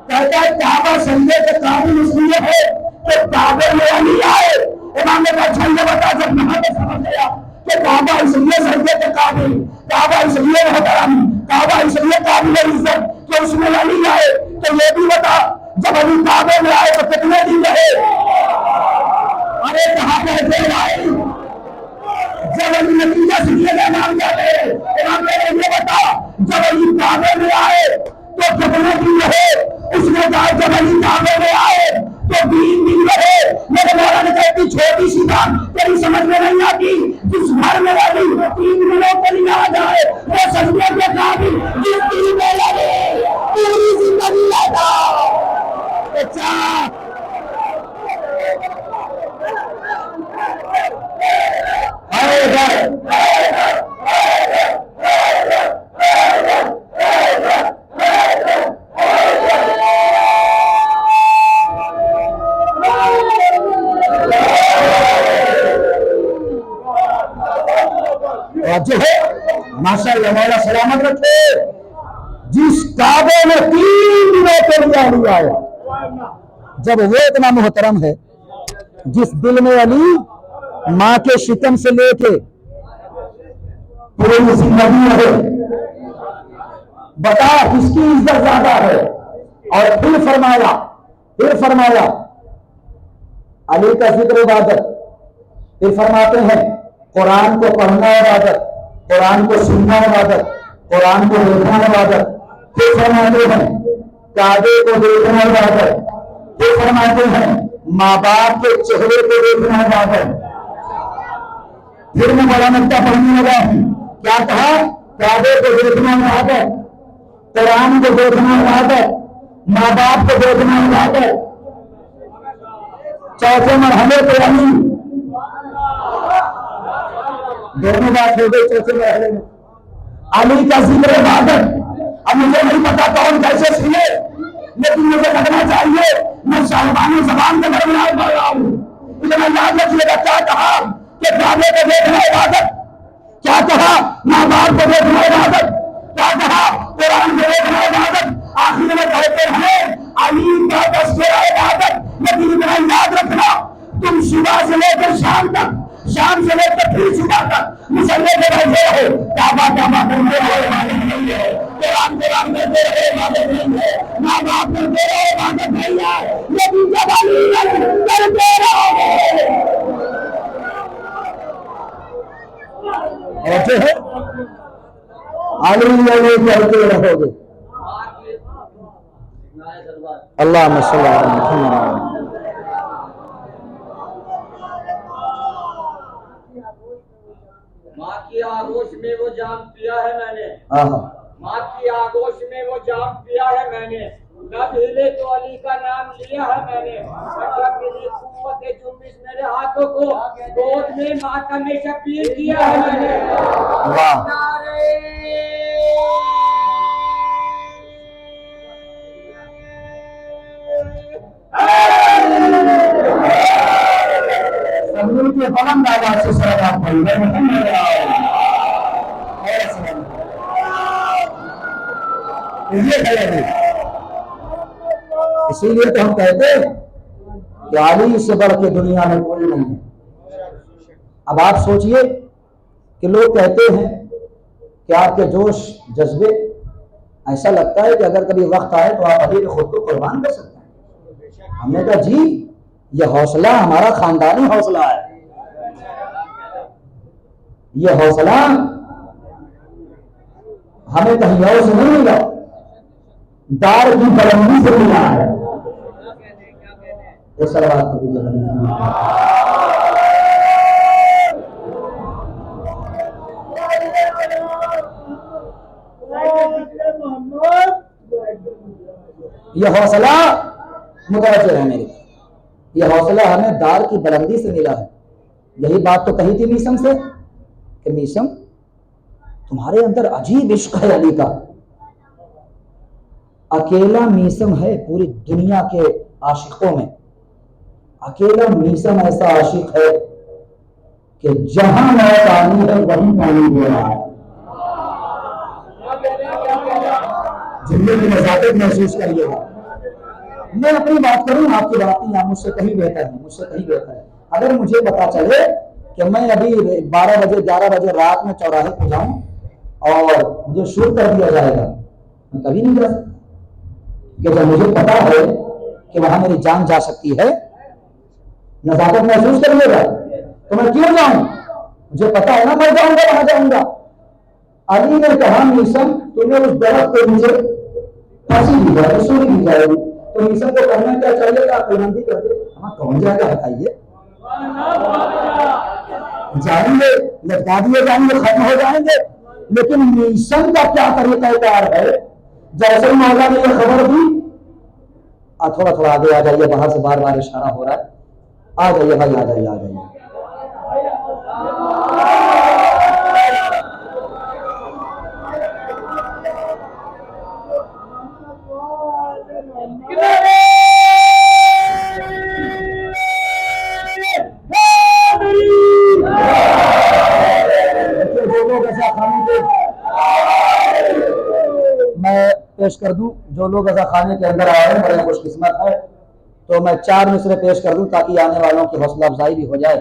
کہتا ہے کعبہ سجدے کے قابل اس لیے ہے کہ کعبے میں علی آئے. امام نے کہا اچھا یہ بتا، جب یہاں پہ سمجھ گیا کہ کعبہ اس لیے سجدے کے قابل، کعبہ اس لیے محترم، کعبہ اس لیے قابل عزت کہ اس میں علی آئے، تو یہ بھی بتا جب علی کعبے میں آئے تو کتنے دن رہے. ارے کہاں کہتے آئے جب علی نتیجہ سنیے گا. امام کہتے ہیں، امام کہتے ہیں یہ بتا جب علی کعبے میں آئے تو کتنے دن رہے. اس نے کہا جب علی کعبے میں آئے تو 3 دن رہے. میرے مولا نے کہتی چھوٹی سی بات تیری سمجھ میں نہیں آتی، جس گھر میں علی 3 دنوں کے لیے آ جائے وہ سجدے کے قابل، جس دن میں لگے پوری زندگی لگا. اور جو ہے ماشاءاللہ مولا سلامت رکھے، جس کعبے میں 3 دنوں کے لیے علی آیا، جب وہ اتنا محترم ہے، جس دل میں علی ماں کے شکم سے لے کے پوری زندگی ہے، بتا کس کی عزت زیادہ ہے؟ اور پھر فرمایا علی کا ذکر عبادت، پھر فرماتے ہیں قرآن کو پڑھنا عبادت، قرآن کو سننا عبادت، قرآن کو دیکھنا عبادت، پھر فرماتے ہیں کعبے کو دیکھنا عبادت، پھر فرماتے ہیں ماں باپ کے چہرے کو دیکھنا عبادت۔ پھر میں بڑا نقطہ پڑھنے لگا ہوں، کیا کہا؟ کعبے کو دیکھنا عبادت، قرآن کو دیکھنا عبادت، ماں باپ کو دیکھنا عبادت، چوتھے مرحلے پہ علی، دونوں بات ہو گئی چوتھے مرحلے میں علی کا ذکر عبادت۔ اب مجھے نہیں پتا کون کیسے سنے، لیکن مجھے لگنا چاہیے میں صاحبان زبان کے درمیان پڑھ رہا ہوں۔ اتنا یاد رکھیے گا کیا کہا کہ کعبے کو دیکھنا عبادت، کیا کہا ماں باپ کو دیکھنا عبادت، کیا کہا قرآن کو دیکھنا عبادت، آخر میں کہتے ہیں علی کا تذکرہ عبادت۔ لیکن اتنا یاد رکھنا تم صبح سے لے کر شام تک، شام سے لے کر پھر صبح تک مصلی پہ بیٹھے رہو، کعبہ کرتے رہو عبادت نہیں ہے، قرآن کرتے رہو عبادت نہیں ہے، ماں باپ کرتے رہو عبادت نہیں ہے، لیکن جب علی کرتے رہو ایسے ہے علی کرتے رہو گے۔ اللہم صلی علی محمد۔ ماں کی آغوش میں وہ جام پیا ہے میں نے، آہا، ماں کی آغوش میں وہ جام پیا ہے میں نے، نہ ہلے تو علی کا نام لیا ہے میں نے، جب ملی قوت جنبش میرے ہاتھوں کو، گود میں ماتم شبیر کیا ہے میں نے۔ واہ، سبھی کے بلند آواز سے سلام پڑھیے محمد اسی لیے تو ہم کہتے ہیں کہ علی سے بڑھ کے دنیا میں کوئی نہیں ہے۔ اب آپ سوچئے کہ لوگ کہتے ہیں کہ آپ کے جوش جذبے، ایسا لگتا ہے کہ اگر کبھی وقت آئے تو آپ علی کے خود کو قربان کر سکتے ہیں۔ ہم نے کہا جی یہ حوصلہ ہمارا خاندانی حوصلہ ہے، یہ حوصلہ ہمیں کہیں اور سے نہیں ملا، دار کی بلندی سے ملا ہے۔ یہ سلوات کو یہ حوصلہ متوجہ ہے میرے، یہ حوصلہ ہمیں دار کی بلندی سے ملا ہے۔ یہی بات تو کہی تھی میسم سے کہ میسم تمہارے اندر عجیب عشق ہے علی کا، اکیلا میسم ہے پوری دنیا کے عاشقوں میں، اکیلا میسم ایسا عاشق ہے کہ جہاں موت آنی ہے وہیں پانی دے رہا ہے۔ جملے کی نزاکت محسوس کریے گا۔ میں اپنی بات کروں، آپ کی بات نہیں، آپ مجھ سے کہیں بہتر ہے، مجھ سے کہیں بہتر ہے۔ اگر مجھے پتا چلے کہ میں ابھی 12 بجے 11 بجے رات میں چوراہے پہ جاؤں اور مجھے شروع کر دیا جائے گا، میں کبھی نہیں کر سکتا، کہ جب مجھے پتا ہے کہ وہاں میری جان جا سکتی ہے، نزاکت محسوس کریے گا، تو میں کیوں جاؤں؟ مجھے پتا ہے نا میں جاؤں گا، وہاں جاؤں گا۔ علی نے کہا میسم تمہیں اس درخت پہ مجھے پھانسی دی جائے گی، سولی دی جائے گی، تو میسم کو کرنا کیا چاہیے کہ آپ قربانی کر دیں؟ ہاں کون جائے گا بتائیے؟ جائیں گے، لٹکا دیے جائیں گے، ختم ہو جائیں گے، لیکن میسم کا کیا طریقہ کار ہے؟ جیسے ہی مولا نے یہ خبر دی، تھوڑا تھوڑا آگے آ جائیے، باہر سے بار بار اشارہ ہو رہا ہے، آ جائیے بھائی، آ جائیے، آ جائیے۔ لوگ ایسا خانے کے میں پیش کر دوں، جو لوگ ایسا خانے کے اندر آئے ہیں بڑے خوش قسمت ہے، تو میں 4 مصرے پیش کر دوں تاکہ آنے والوں کی حوصلہ افزائی بھی ہو جائے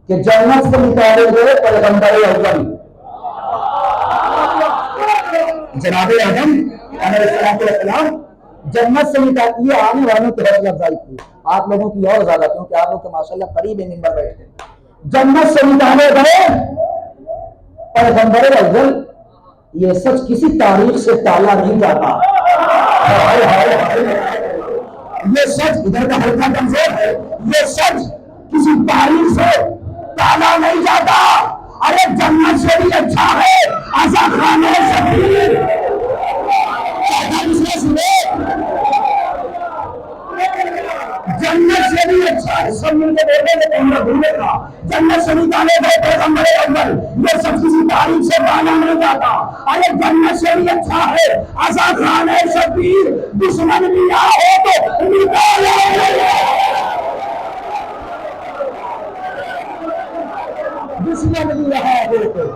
کہ جنت سے نکالے گئے پیغمبر اول جناب آدم علیہ السلام جنت سے نکال، یہ آنے والوں کی حوصلہ افزائی کی، آپ لوگوں کی اور زیادہ، کیونکہ آپ لوگ کے ماشاءاللہ قریب ممبر بیٹھے ہیں۔ جنت سے نکالے گئے پیغمبر اول، یہ سچ کسی تاریخ سے ٹالا نہیں جاتا، یہ سچ ادھر کا ہلکا کمزور ہے، یہ سچ کسی تاریخ سے ٹالا نہیں جاتا۔ ارے جنت سے بھی اچھا ہے آزا خانہ شبیر، جنت سے بھی اچھا ہے، سب مل کے بیٹھے تھے کیمرہ گھومے گا، جنت سے نکالے گئے پیغمبر اول، یہ سب کسی تاریخ سے ٹالا نہیں جاتا۔ ارے جنت سے بھی اچھا ہے آزا خانہ شبیر، دشمن بھی آ ہو تو نکالے دشمن بھی رہا ہو تو۔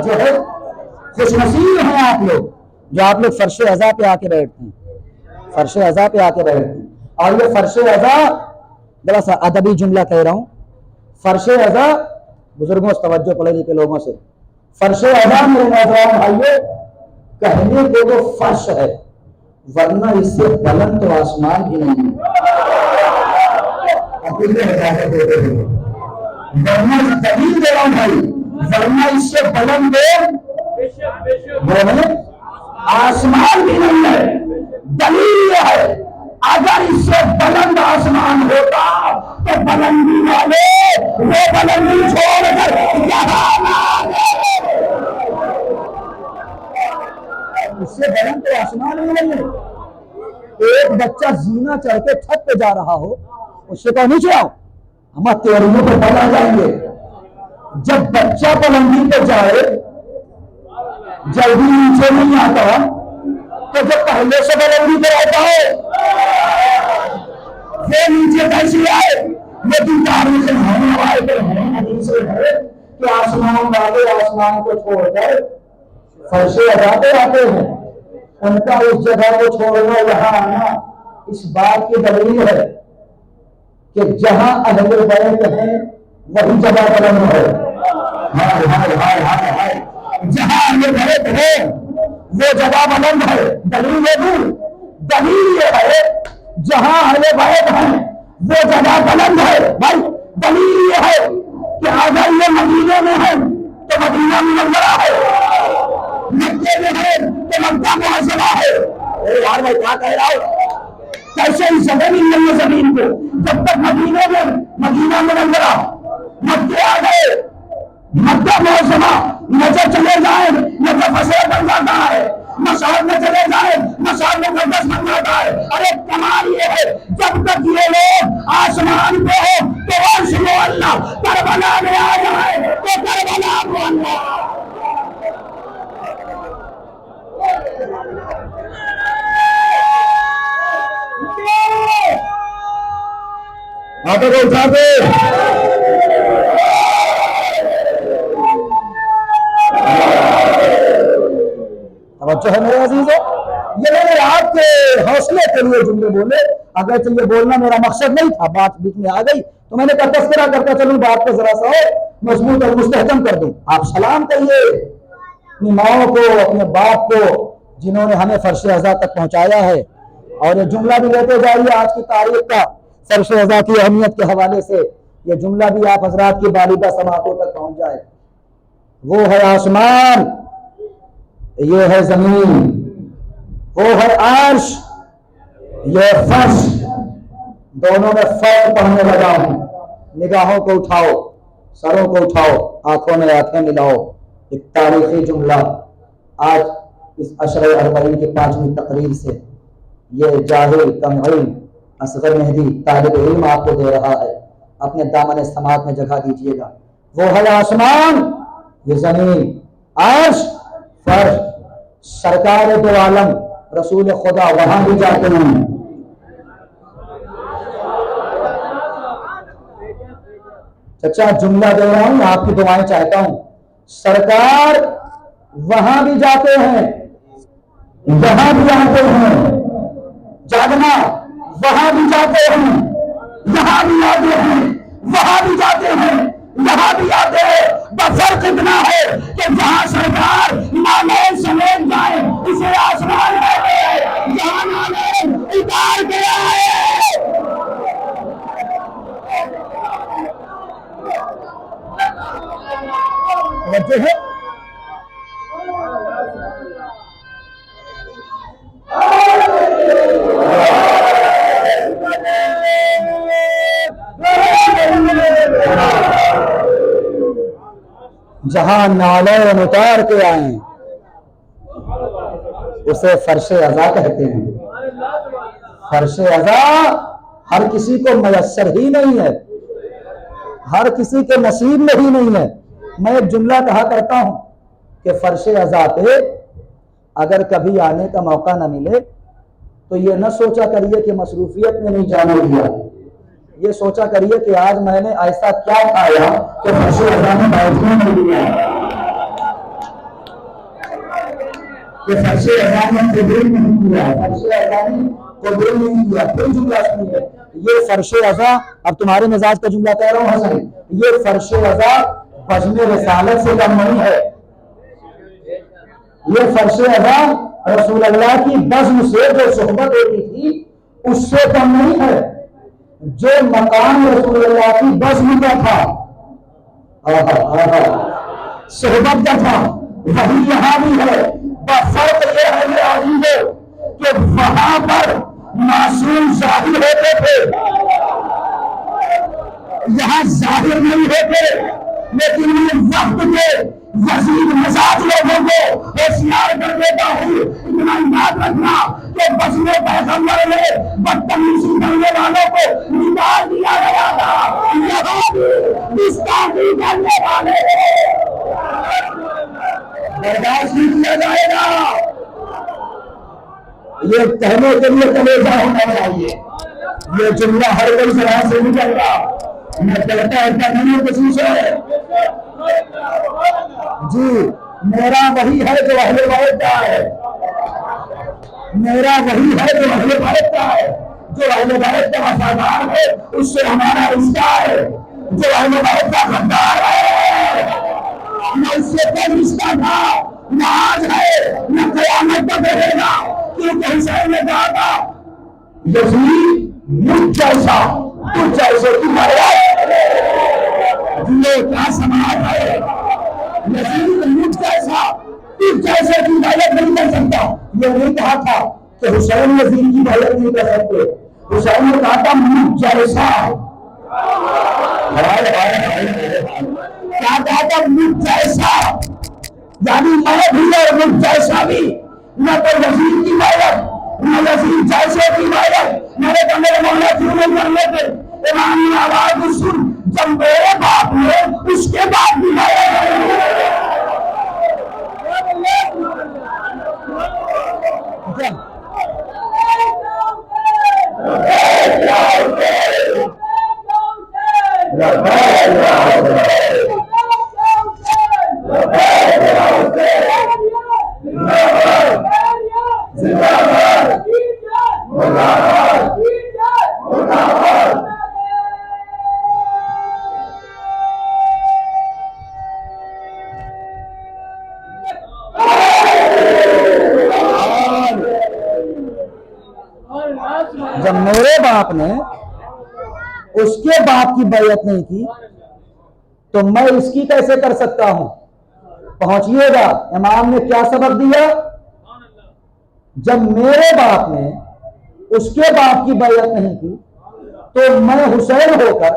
جو ہے خوش نصیب ہیں آپ لوگ، جو آپ لوگ فرش عزا پہ آ کے بیٹھتے ہیں، فرش عزا پہ آ کے بیٹھتے ہیں۔ اور یہ فرش عزا ذرا سا ادبی جملہ کہہ رہا ہوں، فرش عزا بزرگوں سے توجہ پڑے کے لوگوں سے، فرش عزا میرے نوجوان بھائیو کہنے کو وہ فرش ہے، ورنہ اس سے بلند تو آسمان بھی نہیں ہے۔ ورنہ دلیل دے رہا ہوں بھائی، ورنہ اس سے بلند آسمان بھی نہیں ہے۔ دلیل یہ ہے اگر اس سے بلند آسمان ہوتا تو بلندی والے وہ بلندی چھوڑ کر یہاں نہ آتے۔ اس سے بلند تو آسمان بھی نہیں ہے۔ ایک بچہ زینہ چڑھ کے چھت پہ جا رہا ہو، اس سے کہا نیچے آؤ، ہم تیریوں پہ بنا جائیں گے۔ جب بچہ بلندی پہ جائے جلدی نیچے نہیں آتا، تو جب پہلے سے بلندی پہ رہتا ہے وہ نیچے کیسے آئے؟ لیکن تاریخ حدیث ہے کہ آسمان والے آسمان کو چھوڑ کر فرش عزا پہ آتے ہیں، ان کا اس جگہ کو چھوڑنا یہاں آنا اس بات کی دلیل ہے کہ جہاں اہل بیت ہیں وہی جگہ بلند ہے۔ جہاں اہل بیت ہے وہ جگہ بلند ہے۔ دلیل یہ ہے جہاں اہل بیت ہیں وہ جگہ بلند ہے۔ بھائی دلیل یہ ہے کہ اگر یہ مدینے میں ہے تو مدینہ منورہ ہے، مکے میں ہے تو مکہ معظمہ ہے۔ یار میں کیا کہہ رہا ہوں؟ کیسے ہی جگہ نہیں ملے زمین کو، جب تک مدینے میں مدینہ منورہ، مکے آ گئے مکہ معظمہ، نظر چلے جائیں نظر فصل بن جاتا ہے، مشہد میں چلے جائیں مشہد میں مقدس بن جاتا ہے۔ ارے کمال یہ ہے جب تک یہ لوگ آسمان پہ ہو تو عرش کو اللہ، کربلا میں آ جائے تو کربلا کو اللہ۔ ہاتھوں کو اٹھا دے۔ توجہ ہے میرے عزیزو، یہ میں نے آپ کے حوصلے کے لیے جملے بولے، اگرچہ یہ بولنا میرا مقصد نہیں تھا، بات بیچ میں آ گئی تو میں نے کہا تذکرہ کرتا چلوں، بات کو ذرا سا مضبوط اور مستحکم کر دوں۔ آپ سلام کہیے اپنی ماؤں کو، اپنے باپ کو جنہوں نے ہمیں فرش عزا تک پہنچایا ہے، اور یہ جملہ بھی لیتے جائیے آج کی تاریخ کا فرش عزا کی اہمیت کے حوالے سے، یہ جملہ بھی آپ حضرات کی بالغہ سماعتوں تک پہنچ جائے۔ وہ ہے آسمان، یہ ہے زمین، وہ ہے عرش، یہ فرش، دونوں میں فرق پڑھنے لگا ہوں۔ نگاہوں کو اٹھاؤ، سروں کو اٹھاؤ، آنکھوں میں آنکھیں ملاؤ۔ ایک تاریخی جملہ آج اس عشر اربعین کی 5ویں تقریر سے یہ جاہل کم علم اصغر مہدی طالب علم آپ کو دے رہا ہے، اپنے دامن سماعت میں جگہ دیجیے گا۔ وہ ہے آسمان، یہ زمین، عرش، فرش، سرکار دو عالم رسول خدا وہاں بھی جاتے ہیں. چچا جملہ دے رہا ہوں، آپ کی دعائیں چاہتا ہوں. سرکار وہاں بھی جاتے ہیں، یہاں بھی آتے ہیں. جاگنا، وہاں بھی جاتے ہیں، یہاں بھی آتے ہیں، وہاں بھی جاتے ہیں، یہاں بھی آتے ہیں. بس فرق اتنا ہے کہ جہاں سرکار نامین سمیت جائے اسے آسمان ہے، جہاں نامین اتار کے آئے. وجہ ہے جہاں نالین اتار کے آئیں اسے فرش عزا کہتے ہیں. فرش عزا ہر کسی کو میسر ہی نہیں ہے، ہر کسی کے نصیب میں ہی نہیں ہے. میں ایک جملہ کہا کرتا ہوں کہ فرش عزا پہ اگر کبھی آنے کا موقع نہ ملے تو یہ نہ سوچا کریے کہ مصروفیت نے نہیں جانے دیا، یہ سوچا کریے کہ آج میں نے ایسا کیا کھایا کہ فرش عزا نے بیٹھنے نہیں دیا، کہ فرش عزا نے قبول نہیں کیا، فرش عزا نے قبول نہیں کیا. پھر جملہ سنیے، یہ فرش عزا، اب تمہارے مزاج کا جملہ کہہ رہا ہوں حسن، یہ فرش عزا بزم رسالت سے کم نہیں ہے. یہ فرش عزا رسول اللہ کی بزم سے جو صحبت ہوتی تھی اس سے کم نہیں ہے. جو مقام رسول اللہ کی بزم کا تھا، صحبت کا تھا، وہی یہاں بھی ہے. فرق یہ ہے کہ وہاں پر معصوم ظاہر ہوتے تھے، یہاں ظاہر نہیں ہوتے. لیکن میں وقت کے یزید مزاج لوگوں کو ہوشیار کر دیتا ہوں. اتنا یاد رکھنا کہ بزم پیغمبر میں بدتمیزی کرنے والوں کو نکال دیا گیا تھا، یہاں بھی گستاخی کرنے والے برداشت نہیں کیا جائے گا. یہ کہنے کے لیے کلیجہ ہونا چاہیے. یہ جملہ ہر کوئی زبان سے نکل رہا، میں کہتا ہے نہیں کسی سے. جی میرا وہی ہے جو اہل بیت کا ہے، میرا وہی ہے جو اہل بیت کا ہے. جو اہل بیت کا وفادار ہے اس سے ہمارا رشتہ ہے. جو اہل بیت کا غدار ہے نہ اس سے کوئی رشتہ تھا، نہ آج ہے، نہ قیامت تک رہے گا. کیونکہ حسین نے کہا تھا یزید مجھ جیسا تجھ جیسے کی بیعت، یہ کیا سماج ہے. یزید مجھ جیسا تجھ جیسے کی بیعت نہیں کر سکتا. یہ نہیں کہا تھا کہ حسین یزید کی بیعت نہیں کر سکتے. حسین نے کہا تھا مجھ جیسا، کیا کہا تھا مجھ جیسا، یعنی میں بھی اور مجھ جیسا بھی. نہ تو یزید کی بیعت نہ یزید جیسے کی بیعت. میرے کمرے مولا کیوں نہیں کر لیتے؟ امام نے آواز سن، جب میرے باپ نے اس کے بعد بھی بیعت جب میرے باپ نے اس کے باپ کی بیعت نہیں کی تو میں اس کی کیسے کر سکتا ہوں؟ پہنچیے گا امام نے کیا سبق دیا. جب میرے باپ نے اس کے باپ کی بیعت نہیں کی تو میں حسین ہو کر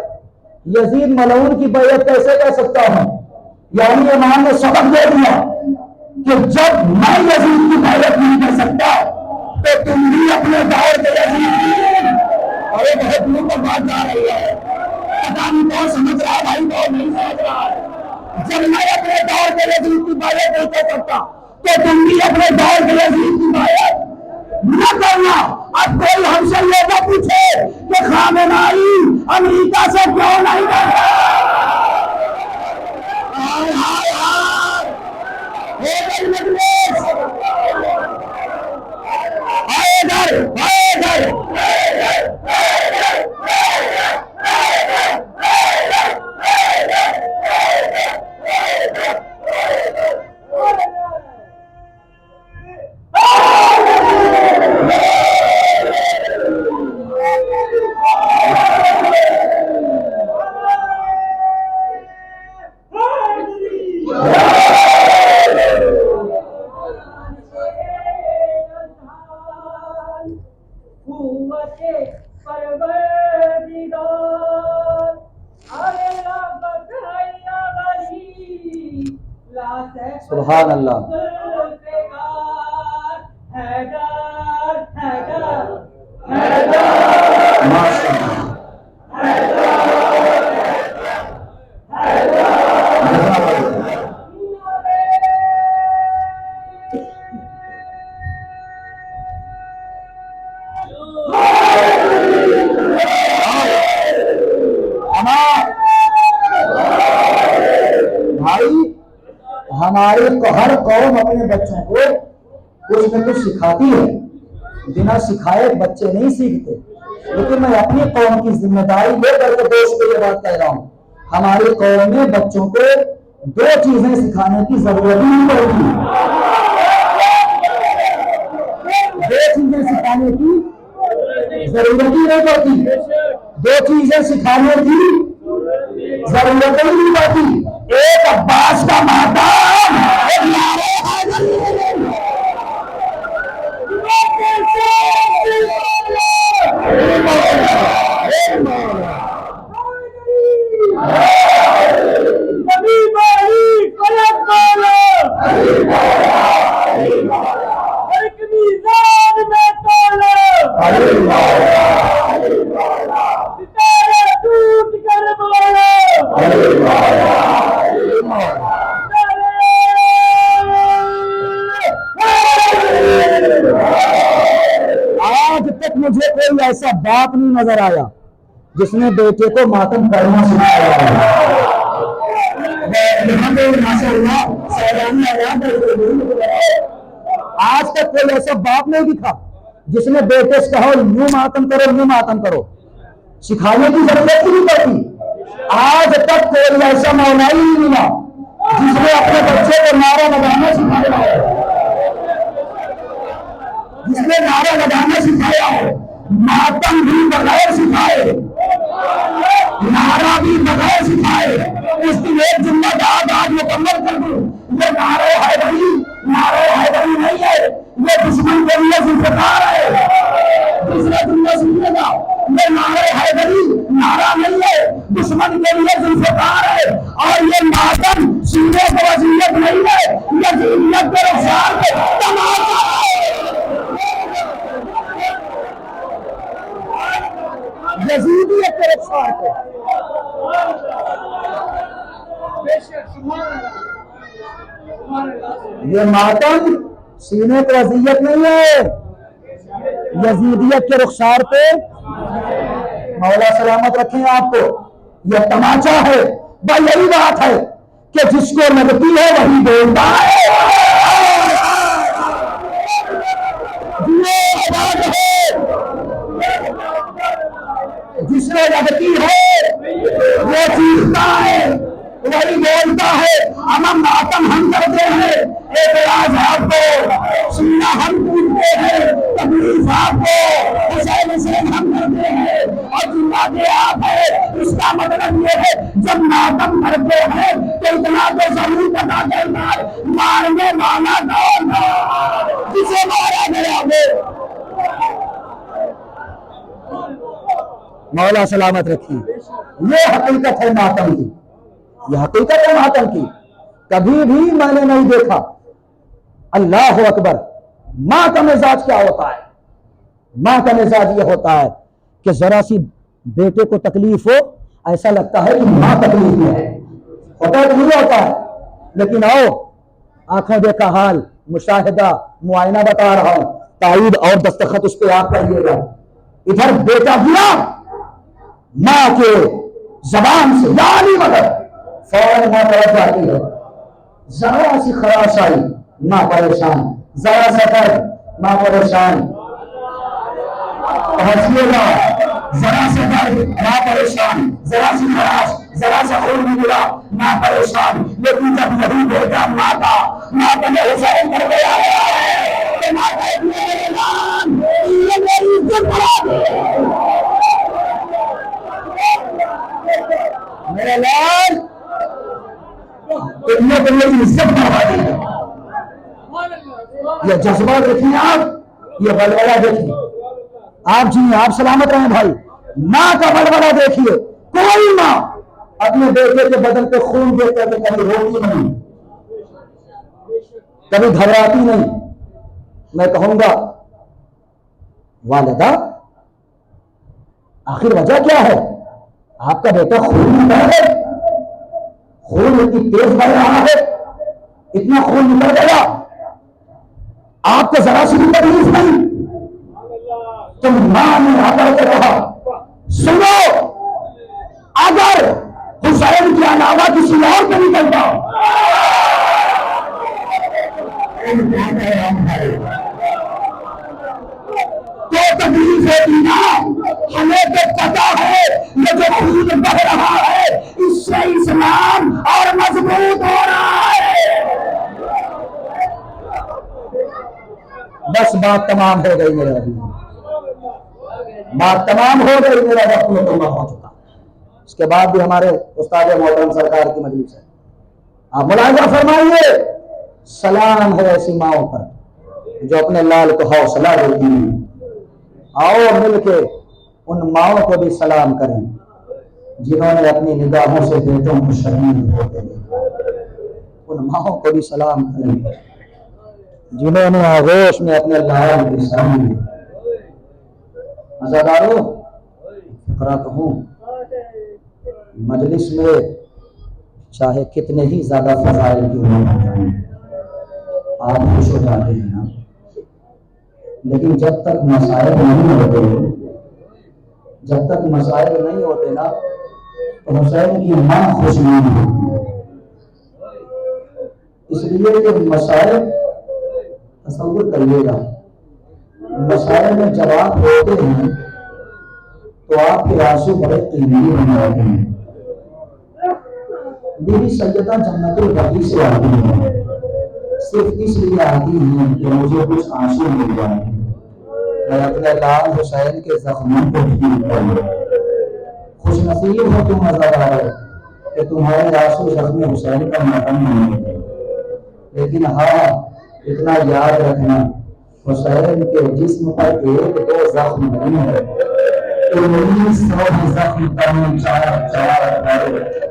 یزید ملعون کی بیعت کیسے کر سکتا ہوں؟ یعنی امام نے سبق دے دیا کہ جب میں یزید کی بیعت نہیں کر سکتا تو تم بھی اپنے دور کے یزید کی. ارے بہت دور تک بات جا رہی ہے، پتہ نہیں کون سمجھ رہا بھائی، کون نہیں سمجھ رہا. جب میں اپنے دور کے یزید کی بات نہیں کر سکتا تو تم بھی اپنے دور کے یزید کی بات نہ کرنا۔ اب کوئی ہم سے یہ نہ پوچھے کہ خامنائی امریکہ سے کیوں نہیں کرتا۔ سبحان اللہ۔ ہماری ہر قوم اپنے بچوں کو کچھ نہ کچھ سکھاتی ہے، بنا سکھائے بچے نہیں سیکھتے۔ لیکن میں اپنی قوم کی ذمہ داری لے کر کے دوست کو یہ بات کہہ رہا ہوں، ہماری قوم میں بچوں کو دو چیزیں سکھانے کی ضرورت ہی نہیں پڑتی، دو چیزیں سکھانے کی ضرورت ہی نہیں پڑتی، دو چیزیں سکھانے کی ضرورت ہی نہیں پڑتی۔ ایک عباس کا ماتم، ایک نعرہ حیدری۔ آج تک مجھے کوئی ایسا باپ نہیں نظر آیا جس نے بیٹے کو ماتم کرنا سکھایا ہے۔ آج تک کوئی ایسا باپ نہیں دکھا جس نے بیٹے سے کہا یوں ماتم کرو یوں ماتم کرو، سکھانے کی ضرورت ہی نہیں پڑتی۔ آج تک کوئی ایسا مولا ہی نہیں ملا جس نے اپنے بچے کو نعرہ لگانا سکھایا ہے، جس نے نعرہ لگانا سکھایا ہے، ماتم بھی بغیر سکھائے، نعرہ بھی بغیر سکھائے۔ اس دن ایک جملہ آج مکمل کر دوں، یہ نعرہ حیدری نہیں ہے، یہ دشمن کے لیے ذوالفقار ہے۔ دوسرا جملہ سنیے گا، یہ نعرہ حیدری نعرہ نہیں ہے، دشمن کے لیے ذوالفقار ہے۔ اور یہ ماتم سینے کو وزیت نہیں ہے، یہ ذلت کے رخسار پہ تماشا ہے۔ یزیدیت کے رخسار پہ یہ ماتم سینے کو اذیت نہیں ہے، یزیدیت کے رخسار پہ مولا سلامت رکھیں آپ کو، یہ تماچا ہے۔ بھائی یہی بات ہے کہ جس کو لگتی ہے وہی بولتا ہے، جس میں لگتی ہے وہ چیختا ہے، وہی بولتا ہے۔ ہم ماتم ہم کرتے ہیں، اعتراض آپ کو، سینہ ہم ٹوٹتے ہیں، تکلیف آپ کو، حسین ہم کرتے ہیں، اور جنات آپ ہے۔ اس کا مطلب یہ ہے جب ماتم کرتے ہیں تو اتنا تو ضرور پتا چلتا ہے مارنے والا کون ہے، جسے مارا گیا وہ۔ مولا سلامت رکھیں، یہ حقیقت ہے ماتم کی، یہ حقیقت ہے ماتم کی۔ کبھی بھی میں نے نہیں دیکھا، اللہ اکبر، ماں کا مزاج کیا ہوتا ہے؟ ماں کا مزاج یہ ہوتا ہے کہ ذرا سی بیٹے کو تکلیف ہو، ایسا لگتا ہے کہ ماں تکلیف میں ہے، ہوتا ہے کہ نہیں ہوتا ہے؟ لیکن آؤ آنکھوں دیکھا حال مشاہدہ معائنہ بتا رہا ہوں، تائید اور دستخط اس پہ آپ کریے گا. ادھر بیٹا گیا ماں کے زبان سے یا علی مدد، فوراً ماں طرف جاتی ہے. ذرا سی خراش آئی ماں پریشان، ذرا سا درد ماں پریشان، پہنچیے گا ذرا سے درد ماں پریشان، ذرا سی خراش ذرا سا خون بھی ملا ماں پریشان. لیکن جب نہیں بیٹا ماں کا ماتم حسین کر گیا ہے کہ ماں کا میرے اعلان یہ میری عزت بڑھا دے، میرے لال اتنے تو میری عزت بڑھا دی. یہ جذبہ دیکھیں آپ، یہ بلبلہ دیکھیں آپ. جی آپ سلامت رہیں بھائی. ماں کا بلبلہ دیکھیے. کوئی ماں اپنے بیٹے کے بدن پہ خون دیکھ کر کے کبھی روتی نہیں، کبھی گھبراتی نہیں. میں کہوں گا والدہ آخر وجہ کیا ہے؟ آپ کا بیٹا خون نکل ہے، خون اتنی تیز بڑھ رہا ہے، اتنا خون نکل گیا، آپ کو ذرا سی بھی تکلیف نہیں. تو ماں نے آ کر کے کہا سنو، اگر حسین کے علاوہ کسی اور کو نکلتا تو تکلیف ہوتی نا. ہمیں تو پتا ہے یہ جو خون بہ رہا ہے اس سے اسلام اور مضبوط ہو رہا ہے. بس بات تمام ہو گئی میرے ابھی، بات تمام ہو گئی، میرا وقت مکمل ہو چکا. اس کے بعد بھی ہمارے استاد محترم سرکار کی مجلس ہے. آپ ملاحظہ فرمائیے، سلام ہے ایسی ماؤں پر جو اپنے لال کو حوصلہ دیتی ہیں. آؤ مل کے ان ماؤں کو بھی سلام کریں جنہوں نے اپنی نگاہوں سے بیٹوں کو شہید ہوتے دیکھا. ان ماؤں کو بھی سلام کریں جنہوں نے آغوش میں اپنے لال کے سامنے. عزادارو فقرہ کہوں، مجلس میں چاہے کتنے ہی زیادہ فضائل کی ہوں آپ خوش ہو جاتے ہیں نا، لیکن جب تک مسائل نہیں ہوتے، جب تک مسائل نہیں ہوتے نا تو حسین کی ماں خوش نہیں ہوتی. اس لیے کہ مسائل تصور کریے گا، مسائل میں جواب ہوتے ہیں تو آپ کے آنسو بڑے قیمتی بن جاتے ہیں. میری سیدہ جنت البقیع سے آتی ہے، صرف اس لیے آتی ہے کہ مجھے کچھ آنسو مل جائیں، میں اپنے لال حسین کے زخموں کو ٹھیک کروں. خوش نصیب ہو تم عزادارو کہ تمہارے آنسو زخم حسین کا مرہم نہیں ہے. لیکن ہاں اتنا یاد رکھنا، حسین کے جسم پر ایک دو زخم نہیں ہے، 1900 زخم تمہیں چار چار ہے.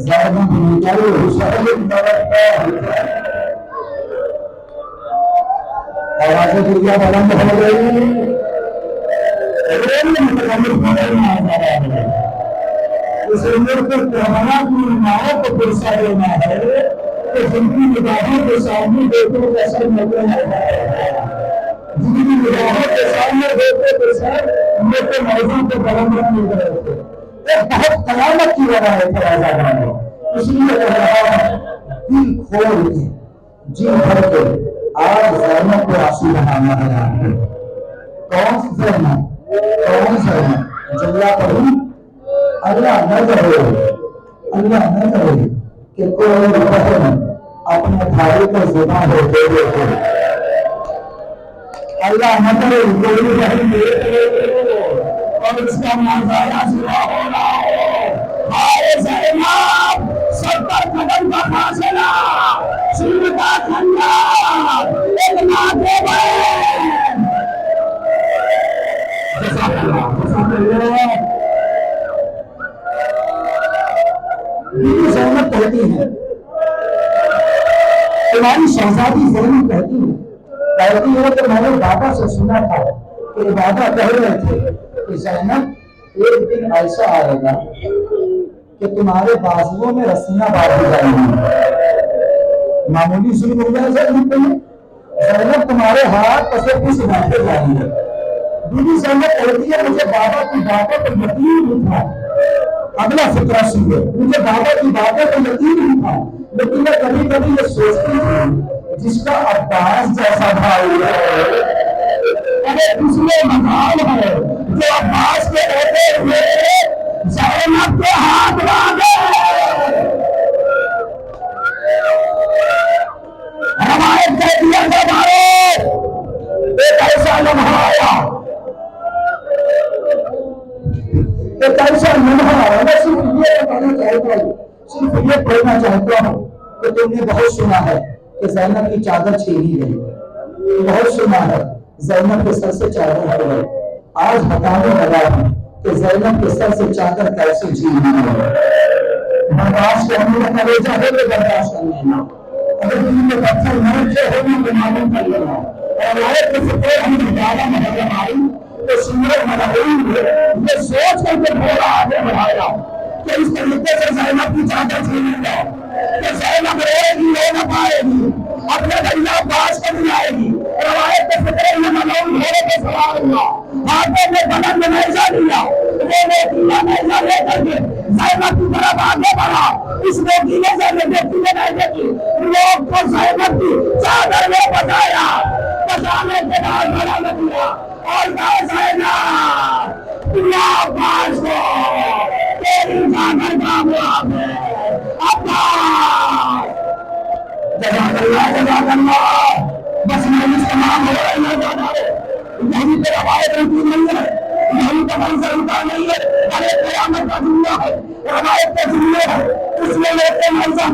زخم نکل حسین بڑھتا ہے. آوازیں دنیا بلند ہو گئی. اس عمر پر تمہارا کی ماں کو پرسا دینا ہے کہ جن کی نگاہوں کے سامنے بیٹوں کا سر نکل ہے، جن کی نگاہوں کے سامنے بیٹوں کے سر میرے موضوع کو بلند نہیں کر رہے تھے. ایک بہت قیامت کی وجہ ہے. اس لیے کہہ رہا ہے دل کھول کے جی بھر کے آج زینب کو آنسو بہانا ہے. کون سی زینب؟ کون زینب؟ جملہ پڑھی، اللہ نہ کرے، اللہ نہ کرے کہ کوئی بہن اپنے بھائی کو زنا ہوتے دیکھے. اللہ نہ کرے کوئی بہن اور اس کا ماضایا سوا ہو رہا ہو. ہائے زینب، سب پر قدم کا فاصلہ، سر کا کھنجر، ایک ماں کے بہن. زینب کہتی ہے، تمہاری شہزادی زینب کہتی ہے کہ میں نے بابا سے سنا تھا کہ بابا کہہ رہے تھے کہ زینب ایک دن ایسا آئے گا کہ تمہارے بازوؤں میں رسیاں باندھی جائیں گی معمولی ظلم ہوا ہے زینب زینب تمہارے ہاتھ پسے کچھ باتیں جاری ہے. بی بی زینب کہتی ہے مجھے بابا کی باتوں پر یقین نہیں تھا. اگلا فقرہ سنیے. مجھے بابا کی باتوں پر یقین نہیں تھا لیکن میں کبھی کبھی یہ سوچتی تھی جس کا عباس جیسا بھائی ہے اگر اس میں مقام ہے جو عباس کے ہوتے ہوئے زینب کے ہاتھ مانگے. روایت کہتی ہے درباروں ایک ایسا لمحہ آیا ایک ایسا لمحہ آیا. میں صرف یہ بتانا چاہتا ہوں صرف یہ پڑھنا چاہتا ہوں کہ تم نے بہت سنا ہے کہ زینب کی چادر چھینی گئی. بہت سنا ہے زینب کے سر سے چادر ہٹ گئی. آج بتانے لگا ہوں کہ زینب کے سر سے چادر کیسے چھینی گئی. برداشت کرنے کا کلیجہ ہے تو برداشت کر لینا. اگر تم نے پتھر نہیں کھے ہوگی تو معلوم کر لینا. اور آیت کے فکر ہم نے زیادہ مطلب آئی تو سورج مدعوین یہ سوچ کر کے تھوڑا آگے بڑھایا کہ اس طریقے سے زینب کی چادر چھینی گا کہ زینب روئے گی رو نہ پائے گی اپنے بھیا عباس کو دلائے گی. روایت کے فکر میں مدعوین گھوڑے پہ سوار ہوا ہاتھوں میں بلند نیزہ لیا وہ نیزہ لے کر کے زینب کی طرف آگے بڑھا. اس موقع میں زینب کی لوگ کو زینب کی چادر میں بچایا. بچانے کے بعد بڑا لگیا اور کہا زینب دنیا عباس کو تیری چادر کا معاف ہے. عباس جزاک اللہ بس مجلس تمام ہو رہی ہے. یہی پہ روایت رکھی نہیں ہے یہی کا منظر ہوتا نہیں ہے. ارے قیامت کا جملہ ہے روایت کا جملہ ہے. اس میں لوگ نیزہ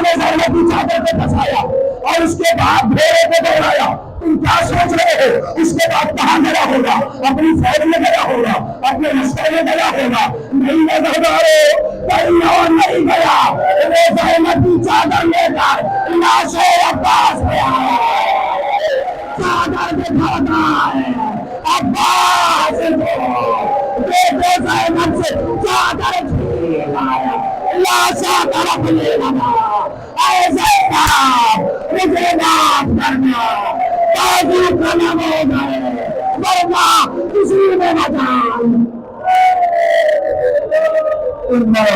نے زینب کی چادر پہ پھنسایا اور اس کے بعد گھوڑے پہ دوڑایا. تم کیا سوچ رہے ہو اس کے بعد کہاں گیا ہوگا؟ اپنی فوج میں گیا ہوگا اپنے لشکر میں گیا ہوگا. نہیں نظردارو کہیں اور نہیں گیا. وہ زینب کی چادر لے کر لاش عباس پہ آیا. چادر دکھاتا ہے عباس کو بیٹے زینب سے چادر چھین لایا. لاشا طرف لے لگا. اے زینب مجھے معاف کرنا تاجو قلم ہو گئے ورنہ کسی میں نہ جان. اللہ